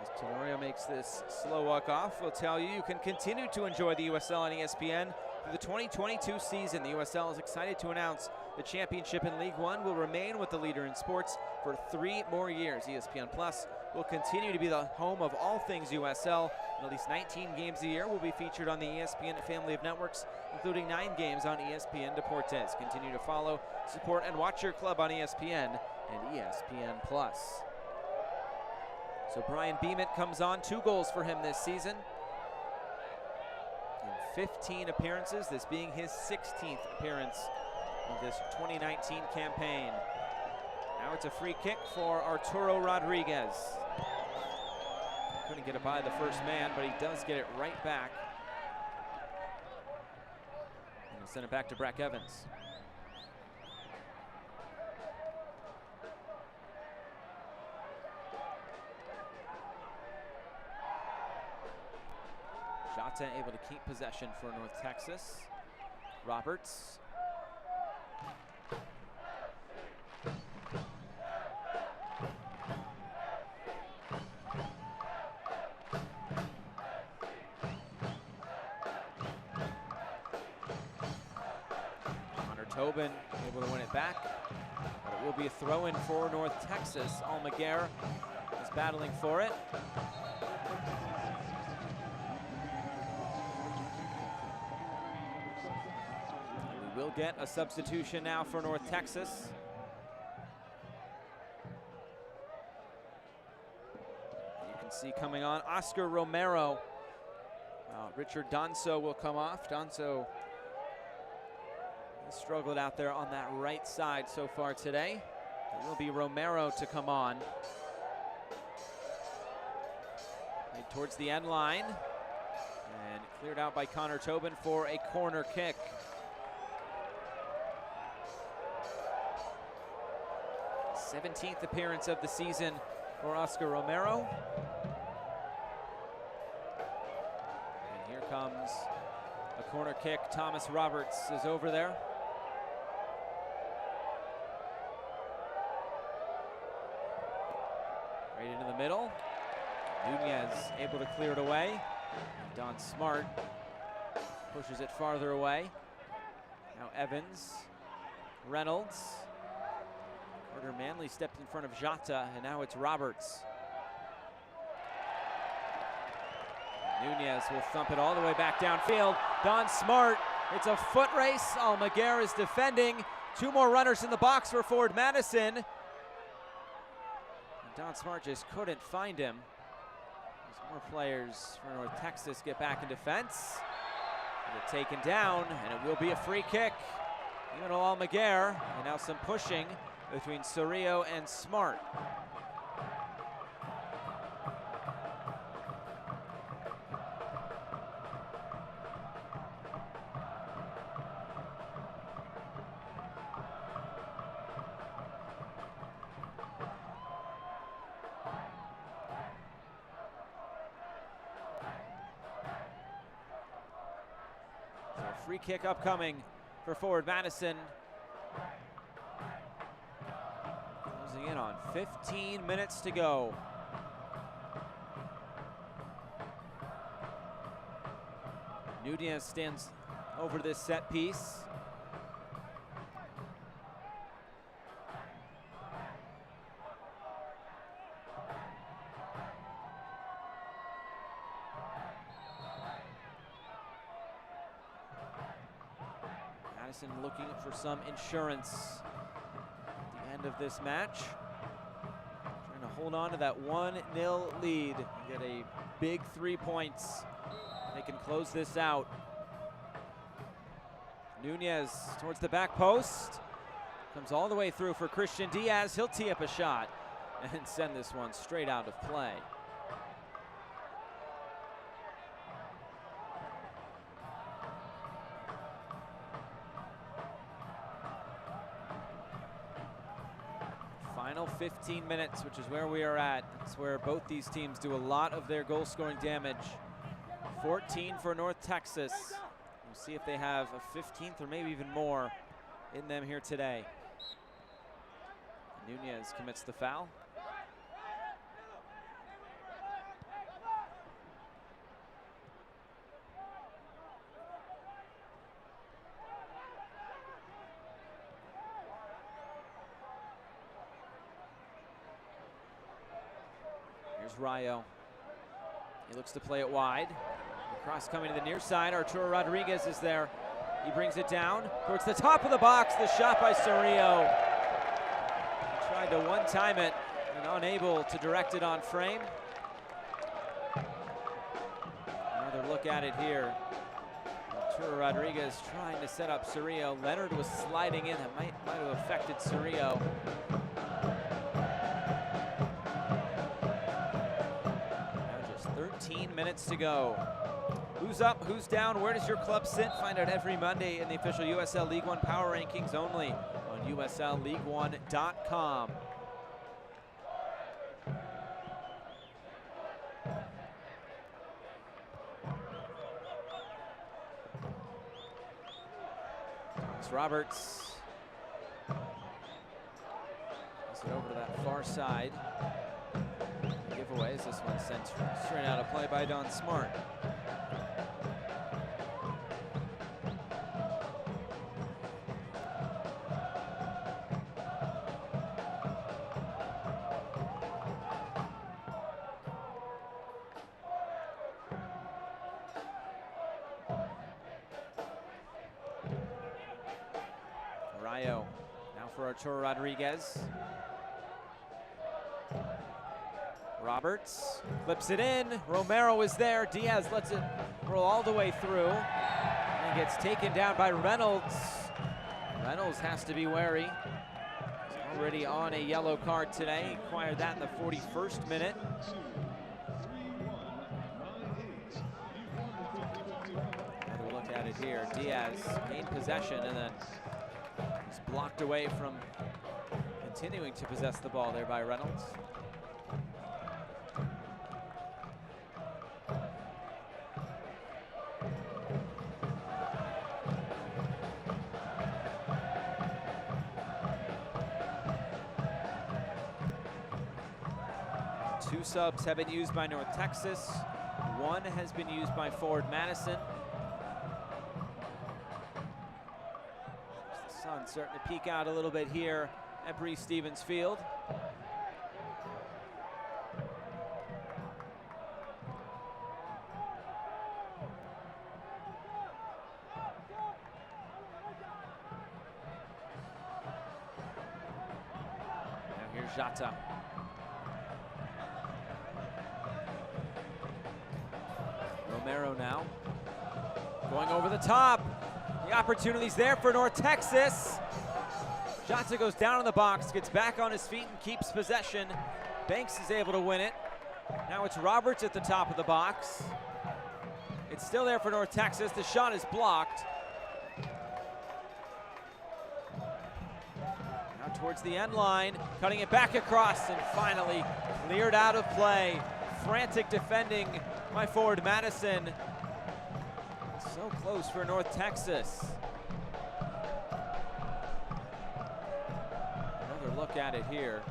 As Tenorio makes this slow walk off, we'll tell you can continue to enjoy the USL on ESPN. For the 2022 season, the USL is excited to announce the championship in League One will remain with the leader in sports for 3 more years. ESPN Plus will continue to be the home of all things USL, and at least 19 games a year will be featured on the ESPN family of networks, including 9 games on ESPN Deportes. Continue to follow, support, and watch your club on ESPN and ESPN Plus. So Brian Beeman comes on, 2 goals for him this season. 15 appearances, this being his 16th appearance of this 2019 campaign. Now it's a free kick for Arturo Rodriguez. Couldn't get it by the first man, but he does get it right back. And he'll send it back to Breck Evans. Jota able to keep possession for North Texas. Roberts. Tobin able to win it back, but it will be a throw-in for North Texas. Almaguer is battling for it. And we will get a substitution now for North Texas. You can see coming on Oscar Romero. Richard Donso will come off. Donso struggled out there on that right side so far today. It will be Romero to come on. Right towards the end line. And cleared out by Connor Tobin for a corner kick. th appearance of the season for Oscar Romero. And here comes a corner kick. Thomas Roberts is over there. Right into the middle. Nunez able to clear it away. Don Smart pushes it farther away. Now Evans, Reynolds. Carter Manley stepped in front of Jota, and now it's Roberts. Nunez will thump it all the way back downfield. Don Smart, it's a foot race. Almaguer is defending. Two more runners in the box for Forward Madison. Don Smart just couldn't find him. As more players for North Texas get back in defense. Get taken down, and it will be a free kick. Even Almaguer, and now some pushing between Cerrillo and Smart. Free kick upcoming for Forward Madison. Closing in on 15 minutes to go. Nunez stands over this set piece. Madison looking for some insurance at the end of this match. Trying to hold on to that 1-0 lead. Get a big 3 points. They can close this out. Nunez towards the back post. Comes all the way through for Christian Diaz. He'll tee up a shot and send this one straight out of play. Final 15 minutes, which is where we are at. It's where both these teams do a lot of their goal-scoring damage. 14 for North Texas. We'll see if they have a 15th or maybe even more in them here today. Nunez commits the foul. Here's Rayo. He looks to play it wide. The cross coming to the near side. Arturo Rodriguez is there. He brings it down towards the top of the box. The shot by Cerrillo. He tried to one-time it and unable to direct it on frame. Another look at it here. Arturo Rodriguez trying to set up Cerrillo. Leonard was sliding in. That might have affected Cerrillo. 13 minutes to go. Who's up, who's down, where does your club sit? Find out every Monday in the official USL League One Power Rankings only on USLLeague1.com. Alex Roberts. Pass it over to that far side. Giveaways. This one sent straight out of play by Don Smart. Rayo now for Arturo Rodriguez. Roberts clips it in. Romero is there. Diaz lets it roll all the way through. And gets taken down by Reynolds. Reynolds has to be wary. He's already on a yellow card today. He acquired that in the 41st minute. Another look at it here. Diaz gained possession and then he's blocked away from continuing to possess the ball there by Reynolds. Two subs have been used by North Texas. One has been used by Forward Madison. The sun's starting to peek out a little bit here at Breese Stevens Field. Now here's Jata. Romero now, going over the top. The opportunity's there for North Texas. Jata goes down in the box, gets back on his feet and keeps possession. Banks is able to win it. Now it's Roberts at the top of the box. It's still there for North Texas. The shot is blocked. Now towards the end line, cutting it back across and finally cleared out of play. Frantic defending by Forward Madison. So close for North Texas. Another look at it here.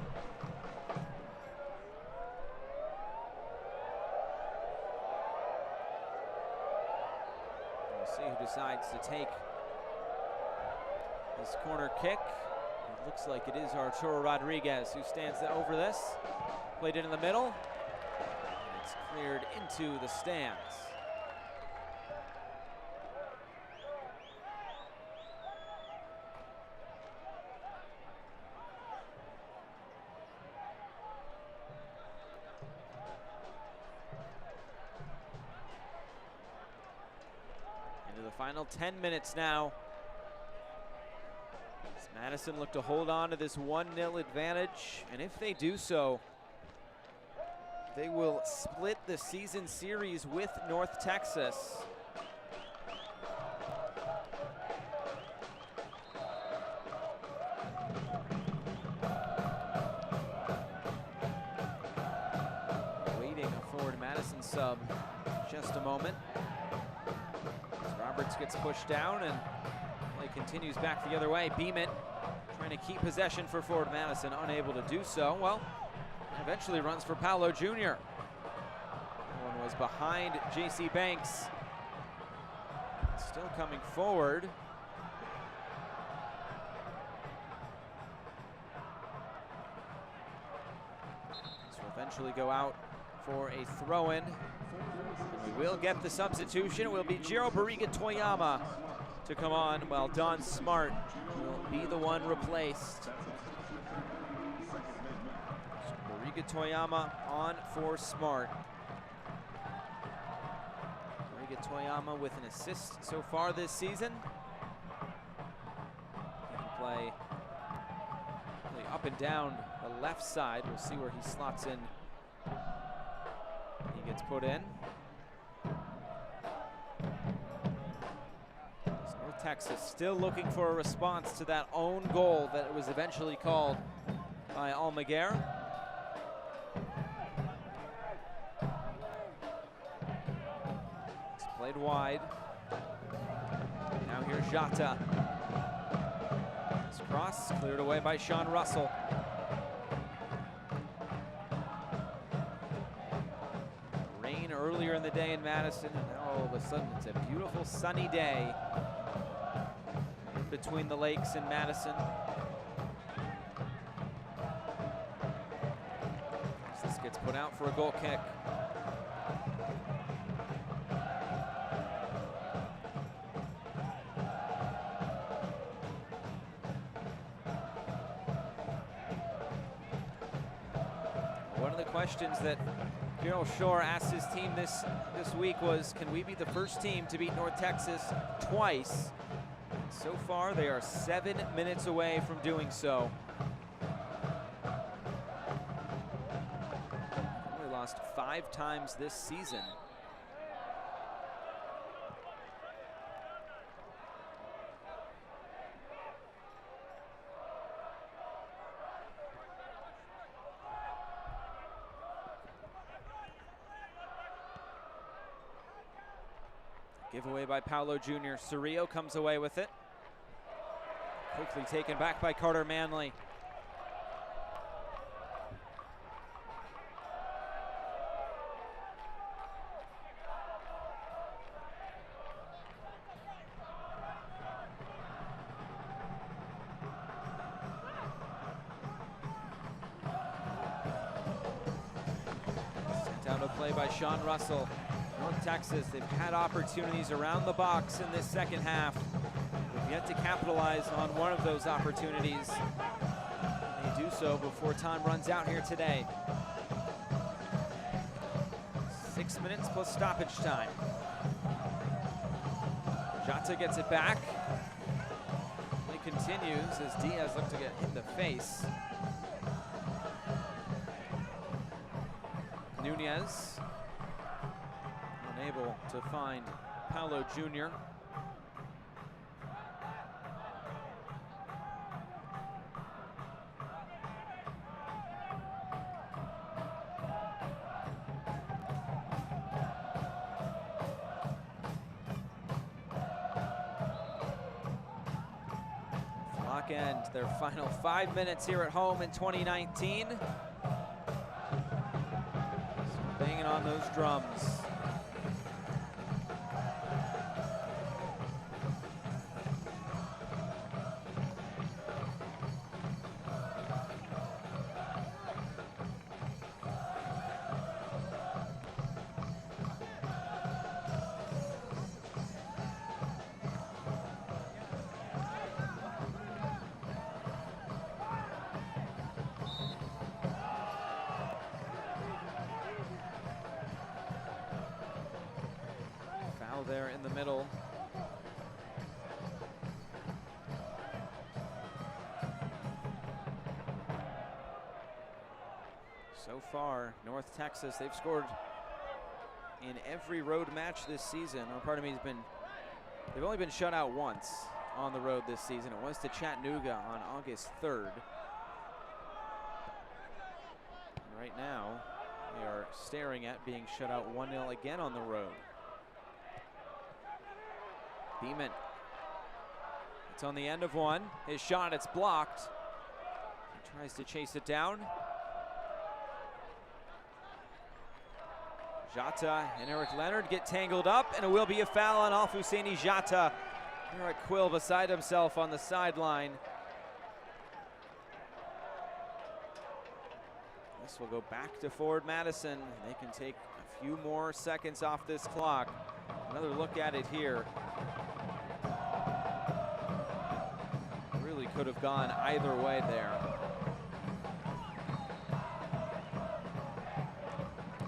We'll see who decides to take this corner kick. It looks like it is Arturo Rodriguez who stands over this. Played it in the middle. It's cleared into the stands. Into the final 10 minutes now. As Madison look to hold on to this 1-0 advantage, and if they do so, they will split the season series with North Texas. Waiting a Forward Madison sub just a moment. As Roberts gets pushed down and play continues back the other way. Beeman trying to keep possession for Forward Madison, unable to do so. Well, eventually runs for Paolo Jr. That one was behind J.C. Banks. Still coming forward. This will eventually go out for a throw-in. And we will get the substitution. It will be Jiro Barriga Toyama to come on, while Don Smart will be the one replaced. Toyama on for Smart. Toyama with an assist so far this season. He can play really up and down the left side. We'll see where he slots in. He gets put in. North Texas still looking for a response to that own goal that was eventually called by Almaguer. Played wide. Now here's Jata. This cross cleared away by Sean Russell. Rain earlier in the day in Madison, and now all of a sudden it's a beautiful sunny day in between the lakes in Madison. This gets put out for a goal kick. One of the questions that Gerald Shore asked his team this week was, can we be the first team to beat North Texas twice? So far, they are 7 minutes away from doing so. Only lost 5 times this season. Giveaway by Paolo Jr. Cerrillo comes away with it. Quickly taken back by Carter Manley. Sent down to play by Sean Russell. North Texas, they've had opportunities around the box in this second half. They've yet to capitalize on one of those opportunities. They do so before time runs out here today. 6 minutes plus stoppage time. Jota gets it back. It continues as Diaz looks to get hit in the face. Nunez unable to find Paolo Jr. Clock end, their final 5 minutes here at home in 2019. Banging on those drums. There in the middle. So far, North Texas, they've scored in every road match this season. Or part of me has been, they've only been shut out once on the road this season. It was to Chattanooga on August 3rd. And right now, they are staring at being shut out 1-0 again on the road. Beeman, it's on the end of one. His shot, it's blocked. He tries to chase it down. Jota and Eric Leonard get tangled up, and it will be a foul on Alfousseni Jota. Eric Quill beside himself on the sideline. This will go back to Forward Madison. They can take a few more seconds off this clock. Another look at it here. Really could have gone either way there.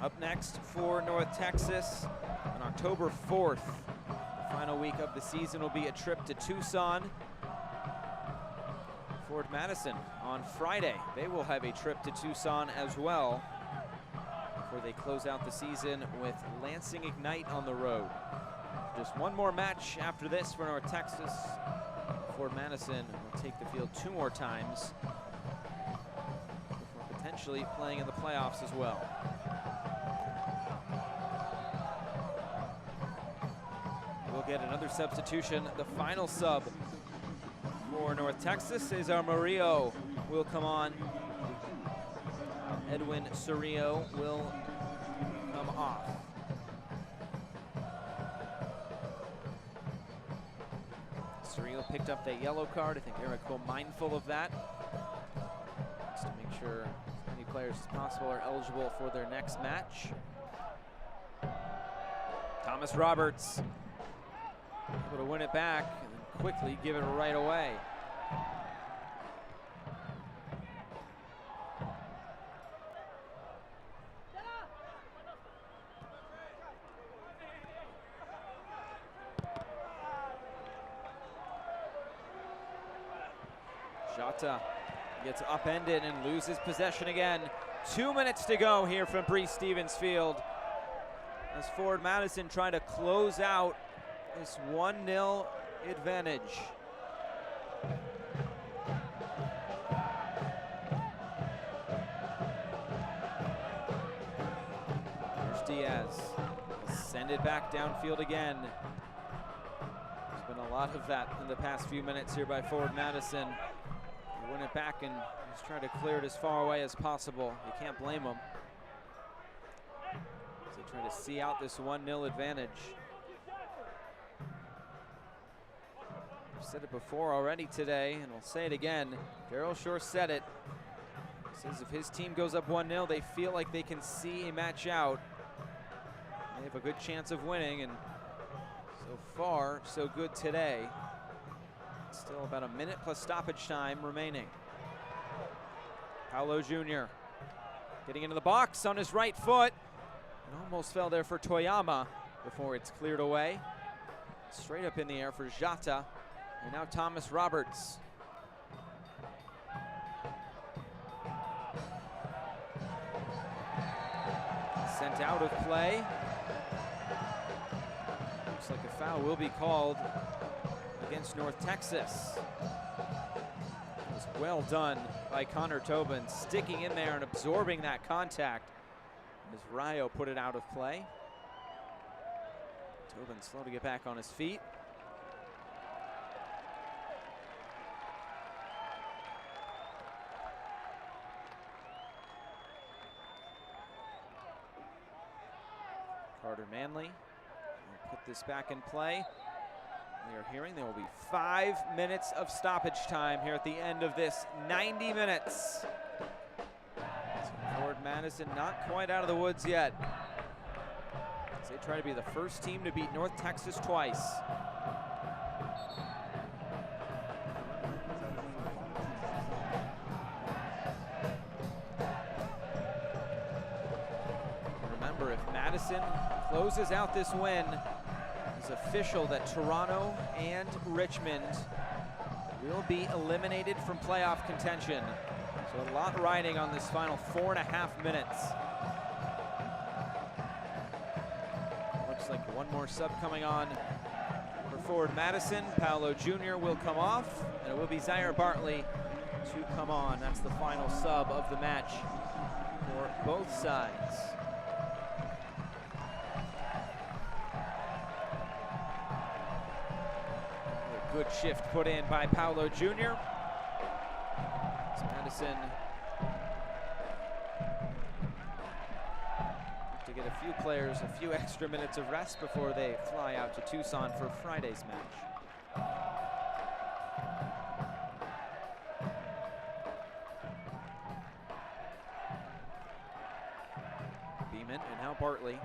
Up next for North Texas on October 4th. The final week of the season will be a trip to Tucson. Forward Madison on Friday. They will have a trip to Tucson as well before they close out the season with Lansing Ignite on the road. Just one more match after this for North Texas. Forward Madison will take the field 2 more times before potentially playing in the playoffs as well. We'll get another substitution. The final sub For North Texas, Cesar Murillo will come on. Edwin Cerrillo will come off. Cerrillo picked up that yellow card. I think Eric Cole mindful of that. Just to make sure as many players as possible are eligible for their next match. Thomas Roberts able to win it back and then quickly give it right away. Jota gets upended and loses possession again. 2 minutes to go here from Breese Stevens Field as Forward Madison trying to close out this 1-0 advantage. Here's Diaz. Send it back downfield again. There's been a lot of that in the past few minutes here by Forward Madison. They win it back and just try to clear it as far away as possible. You can't blame them. As they try to see out this 1-0 advantage. I've said it before already today, and I'll say it again. Daryl Shore said it. He says if his team goes up 1-0, they feel like they can see a match out. They have a good chance of winning, and so far, so good today. Still about a minute plus stoppage time remaining. Paolo Jr. getting into the box on his right foot. And almost fell there for Toyama before it's cleared away. Straight up in the air for Jota. And now Thomas Roberts. Sent out of play. Looks like a foul will be called against North Texas. It was well done by Connor Tobin, sticking in there and absorbing that contact as Rayo put it out of play. Tobin slow to get back on his feet. Carter Manley will put this back in play. We are hearing there will be 5 minutes of stoppage time here at the end of this 90 minutes. So Forward Madison not quite out of the woods yet, as they try to be the first team to beat North Texas twice. Remember, if Madison closes out this win, it's official that Toronto and Richmond will be eliminated from playoff contention. So a lot riding on this final 4.5 minutes. Looks like one more sub coming on for Forward Madison. Paolo Jr. will come off, and it will be Zaire Bartley to come on. That's the final sub of the match for both sides. Good shift put in by Paolo Jr. As Madison to get a few players a few extra minutes of rest before they fly out to Tucson for Friday's match. Beeman and now Bartley.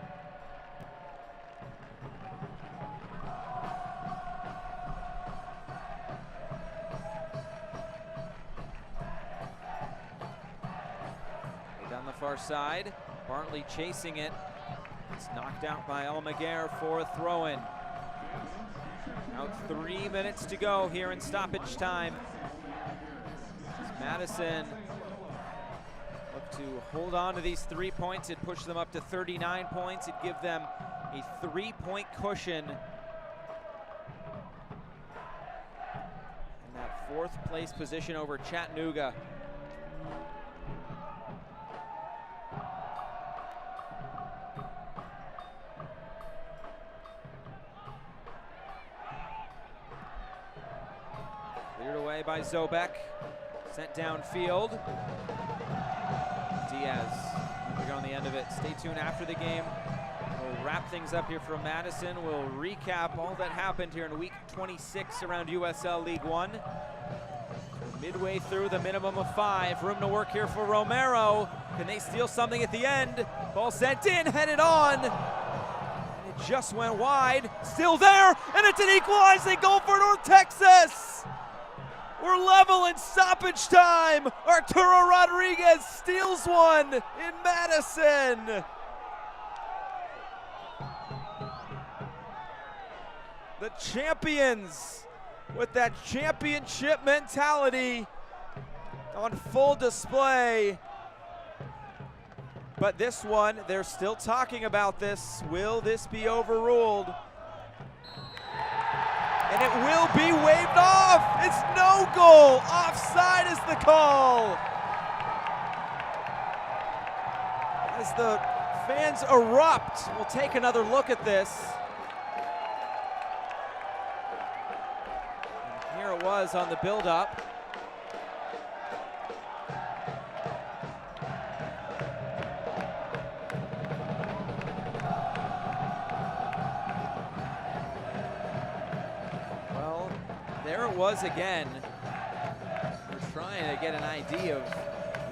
Far side, Bartley chasing it. It's knocked out by Almaguer for a throw-in. Now 3 minutes to go here in stoppage time. As Madison look to hold on to these 3 points. It'd push them up to 39 points. It'd give them a 3-point cushion. And that 4th place position over Chattanooga. Cleared away by Zobek. Sent downfield. Diaz moving on the end of it. Stay tuned after the game. We'll wrap things up here from Madison. We'll recap all that happened here in week 26 around USL League One. Midway through the minimum of 5. Room to work here for Romero. Can they steal something at the end? Ball sent in, headed on. And it just went wide. Still there, and it's an equalizing goal for North Texas. We're level in stoppage time. Arturo Rodriguez steals one in Madison. The champions with that championship mentality on full display. But this one, they're still talking about this. Will this be overruled? And it will be waved off. It's no goal. Offside is the call. As the fans erupt, we'll take another look at this. And here it was on the build-up. There it was again. We're trying to get an idea of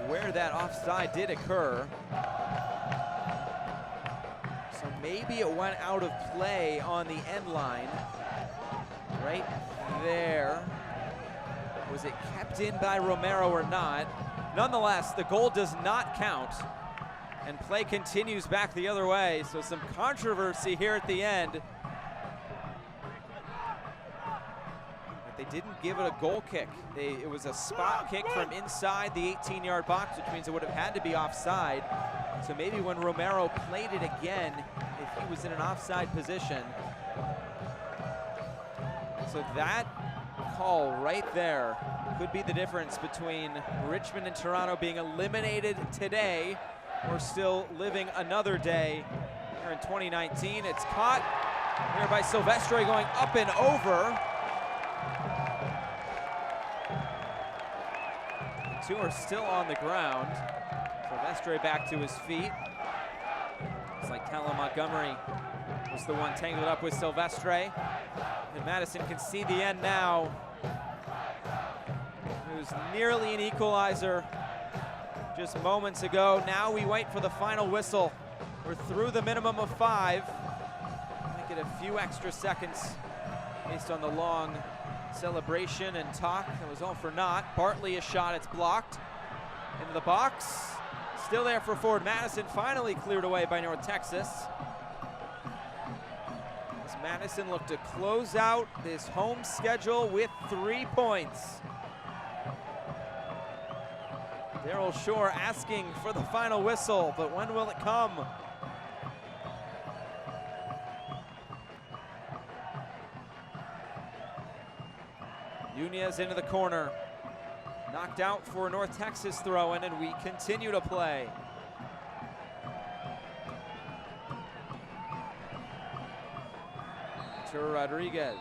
where that offside did occur. So maybe it went out of play on the end line. Right there. Was it kept in by Romero or not? Nonetheless, the goal does not count. And play continues back the other way. So some controversy here at the end. They didn't give it a goal kick. It was a spot kick from inside the 18-yard box, which means it would have had to be offside. So maybe when Romero played it again, if he was in an offside position. So that call right there could be the difference between Richmond and Toronto being eliminated today or still living another day here in 2019. It's caught here by Silvestre going up and over. Two are still on the ground. Silvestre back to his feet. It's like Callum Montgomery was the one tangled up with Silvestre. And Madison can see the end now. It was nearly an equalizer just moments ago. Now we wait for the final whistle. We're through the minimum of 5. Make it a few extra seconds based on the long celebration and talk. That was all for naught. Bartley a shot, it's blocked. Into the box. Still there for forward Madison, finally cleared away by North Texas. As Madison looked to close out this home schedule with 3 points. Daryl Shore asking for the final whistle, but when will it come? Nunez into the corner. Knocked out for North Texas throw-in, and we continue to play. Arturo Rodriguez.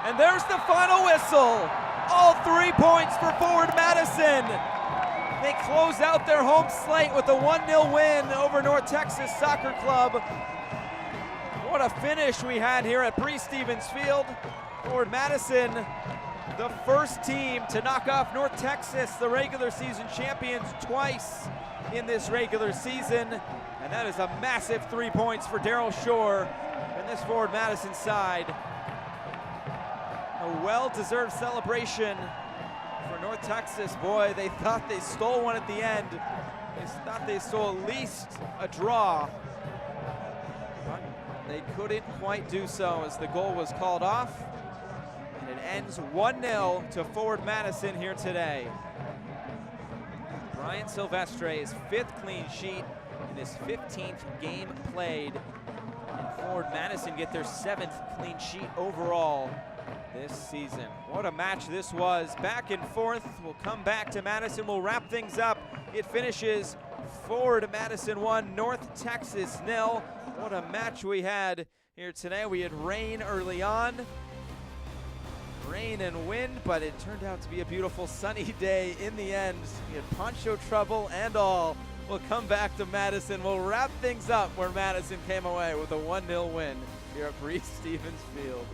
And there's the final whistle. All 3 points for forward Madison. They close out their home slate with a 1-0 win over North Texas Soccer Club. What a finish we had here at Breese-Stevens Field. Forward Madison, the first team to knock off North Texas, the regular season champions, twice in this regular season. And that is a massive 3 points for Daryl Shore and this forward Madison side. A well-deserved celebration for North Texas. Boy, they thought they stole one at the end. They thought they stole at least a draw. But they couldn't quite do so as the goal was called off. And it ends 1-0 to forward Madison here today. Brian Silvestre's 5th clean sheet in his 15th game played. And forward Madison get their 7th clean sheet overall this season. What a match this was. Back and forth. We'll come back to Madison. We'll wrap things up. It finishes forward Madison 1, North Texas 0. What a match we had here today. We had rain early on. rain and wind, but it turned out to be a beautiful sunny day in the end. We had poncho trouble and all. We'll come back to Madison. We'll wrap things up where Madison came away with a 1-0 win here at Breese Stevens Field.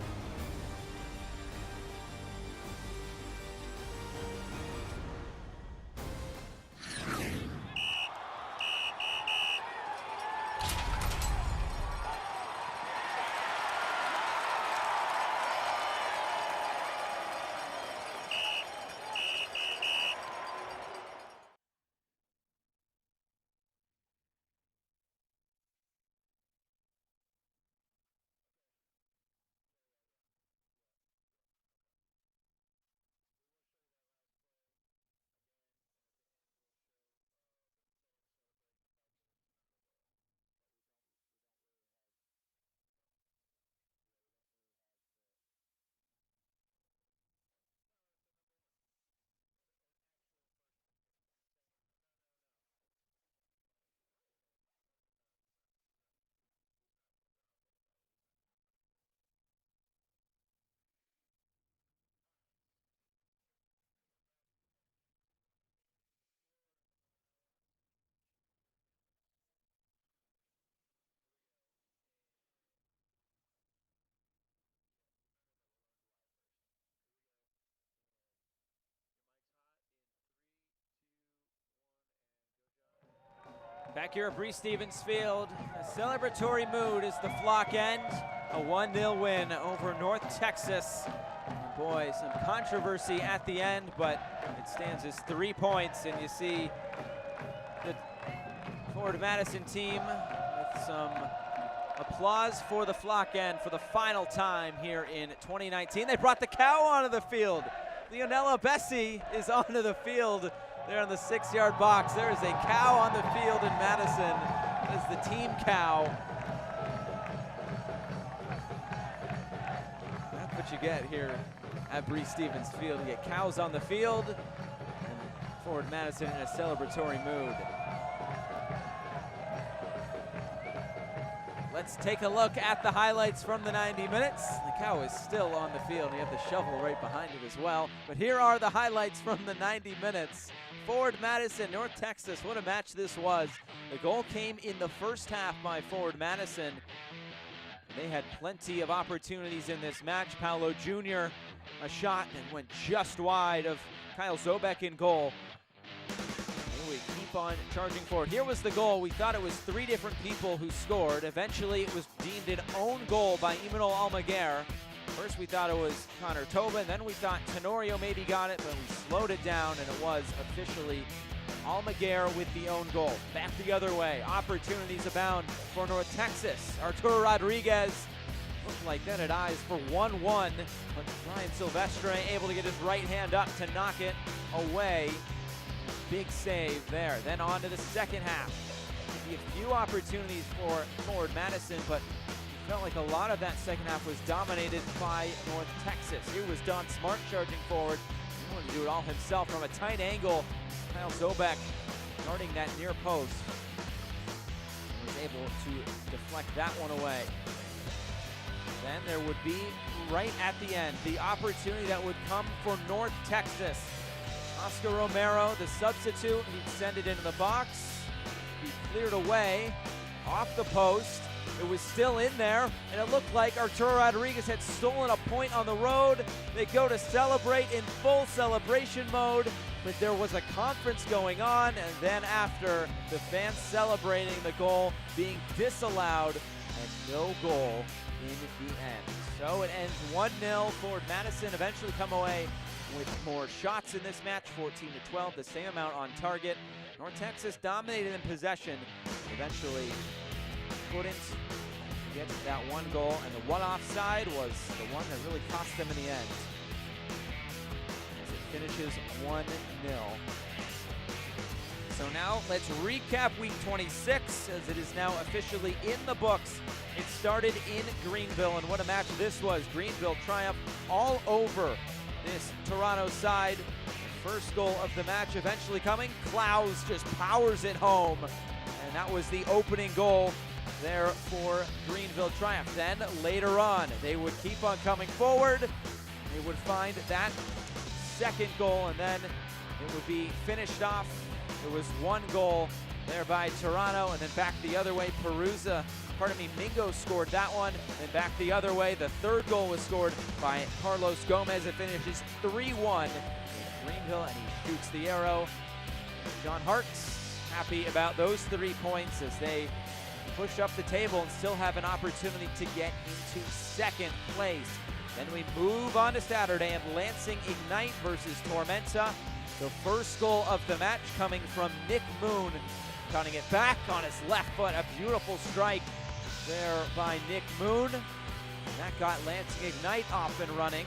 Back here at Breese Stevens Field, a celebratory mood as the flock end. A 1-0 win over North Texas. And boy, some controversy at the end, but it stands as 3 points. And you see the Forward Madison team with some applause for the flock end for the final time here in 2019. They brought the cow onto the field. Leonella Bessie is onto the field. There in the 6-yard box. There is a cow on the field in Madison. That is the team cow. That's what you get here at Breese Stevens Field. You get cows on the field and Forward Madison in a celebratory mood. Let's take a look at the highlights from the 90 minutes. The cow is still on the field. You have the shovel right behind it as well. But here are the highlights from the 90 minutes. Forward Madison, North Texas, what a match this was. The goal came in the first half by Forward Madison. They had plenty of opportunities in this match. Paolo Jr., a shot that went just wide of Kyle Zobek in goal. And we keep on charging forward. Here was the goal. We thought it was 3 different people who scored. Eventually it was deemed an own goal by Imanol Almaguer. First we thought it was Connor Tobin, then we thought Tenorio maybe got it, but we slowed it down and it was officially Almaguer with the own goal. Back the other way, opportunities abound for North Texas. Arturo Rodriguez looked like then at eyes for 1-1, but Ryan Silvestre able to get his right hand up to knock it away. Big save there. Then on to the second half. Maybe a few opportunities for Forward Madison, but felt like a lot of that second half was dominated by North Texas. Here was Don Smart charging forward. He wanted to do it all himself from a tight angle. Kyle Zobek guarding that near post. Was able to deflect that one away. Then there would be, right at the end, the opportunity that would come for North Texas. Oscar Romero, the substitute, he'd send it into the box. He cleared away off the post. It was still in there, and it looked like Arturo Rodriguez had stolen a point on the road. They go to celebrate in full celebration mode, but there was a conference going on, and then after, the fans celebrating the goal being disallowed, and no goal in the end. So it ends 1-0. Forward Madison eventually come away with more shots in this match, 14-12, the same amount on target. North Texas dominated in possession, eventually couldn't get that one goal, and the one offside was the one that really cost them in the end. As it finishes 1-0. So now let's recap week 26 as it is now officially in the books. It started in Greenville, and what a match this was. Greenville triumph all over this Toronto side. The first goal of the match eventually coming. Klaus just powers it home, and that was the opening goal there for Greenville Triumph. Then later on, they would keep on coming forward. they would find that second goal, and then it would be finished off. There was one goal there by Toronto, and then back the other way, Mingo scored that one, then back the other way. The third goal was scored by Carlos Gomez. It finishes 3-1 in Greenville, and he shoots the arrow. John Hart's happy about those 3 points as they push up the table and still have an opportunity to get into second place. Then we move on to Saturday, and Lansing Ignite versus Tormenta. The first goal of the match coming from Nick Moon, cutting it back on his left foot. A beautiful strike there by Nick Moon. And that got Lansing Ignite off and running.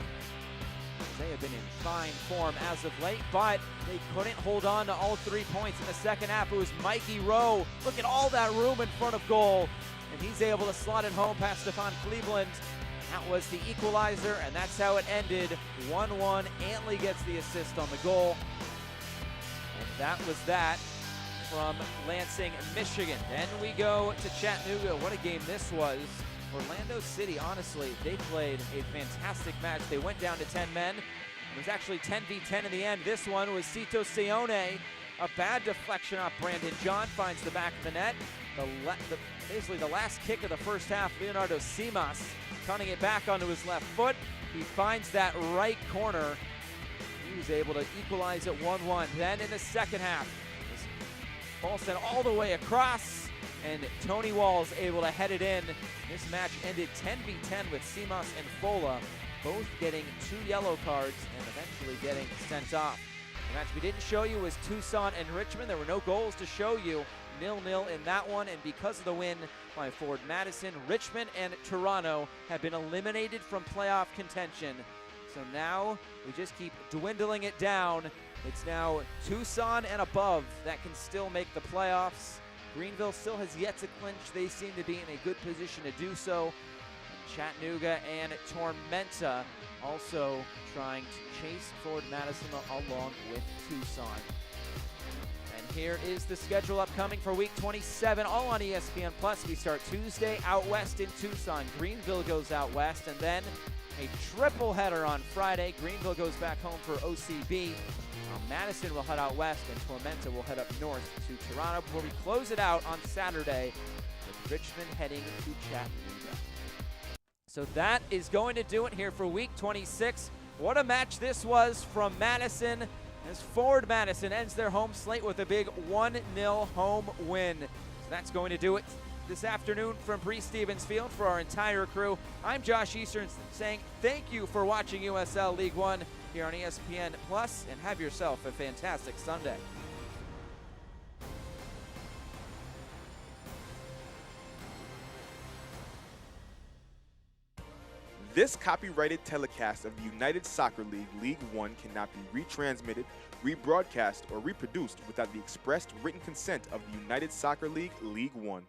They have been in fine form as of late, but they couldn't hold on to all 3 points in the second half. It was Mikey Rowe. Look at all that room in front of goal, and he's able to slot it home past Stefan Cleveland. That was the equalizer, and that's how it ended. 1-1. Antley gets the assist on the goal. And that was that from Lansing, Michigan. Then we go to Chattanooga. What a game this was. Orlando City, honestly, they played a fantastic match. They went down to 10 men. It was actually 10v10 in the end. This one was Cito Sione. A bad deflection off Brandon John, finds the back of the net. Basically the last kick of the first half, Leonardo Simas cutting it back onto his left foot. He finds that right corner. He was able to equalize it 1-1. Then in the second half, this ball sent all the way across, and Tony Wall's able to head it in. This match ended 10v10 with Simas and Fola both getting 2 yellow cards and eventually getting sent off. The match we didn't show you was Tucson and Richmond. There were no goals to show you. 0-0 in that one, and because of the win by Forward Madison, Richmond and Toronto have been eliminated from playoff contention. So now we just keep dwindling it down. It's now Tucson and above that can still make the playoffs. Greenville still has yet to clinch. They seem to be in a good position to do so. Chattanooga and Tormenta also trying to chase Forward Madison along with Tucson. And here is the schedule upcoming for week 27, all on ESPN+. We start Tuesday out west in Tucson. Greenville goes out west, and then a triple header on Friday. Greenville goes back home for OCB. Madison will head out west, and Tormenta will head up north to Toronto before we close it out on Saturday with Richmond heading to Chattanooga. So that is going to do it here for week 26. What a match this was from Madison, as Forward Madison ends their home slate with a big 1-0 home win. So that's going to do it this afternoon from Breese-Stevens Field. For our entire crew, I'm Josh Eastern saying thank you for watching USL League One here on ESPN+, and have yourself a fantastic Sunday. This copyrighted telecast of the United Soccer League League One cannot be retransmitted, rebroadcast, or reproduced without the expressed written consent of the United Soccer League League One.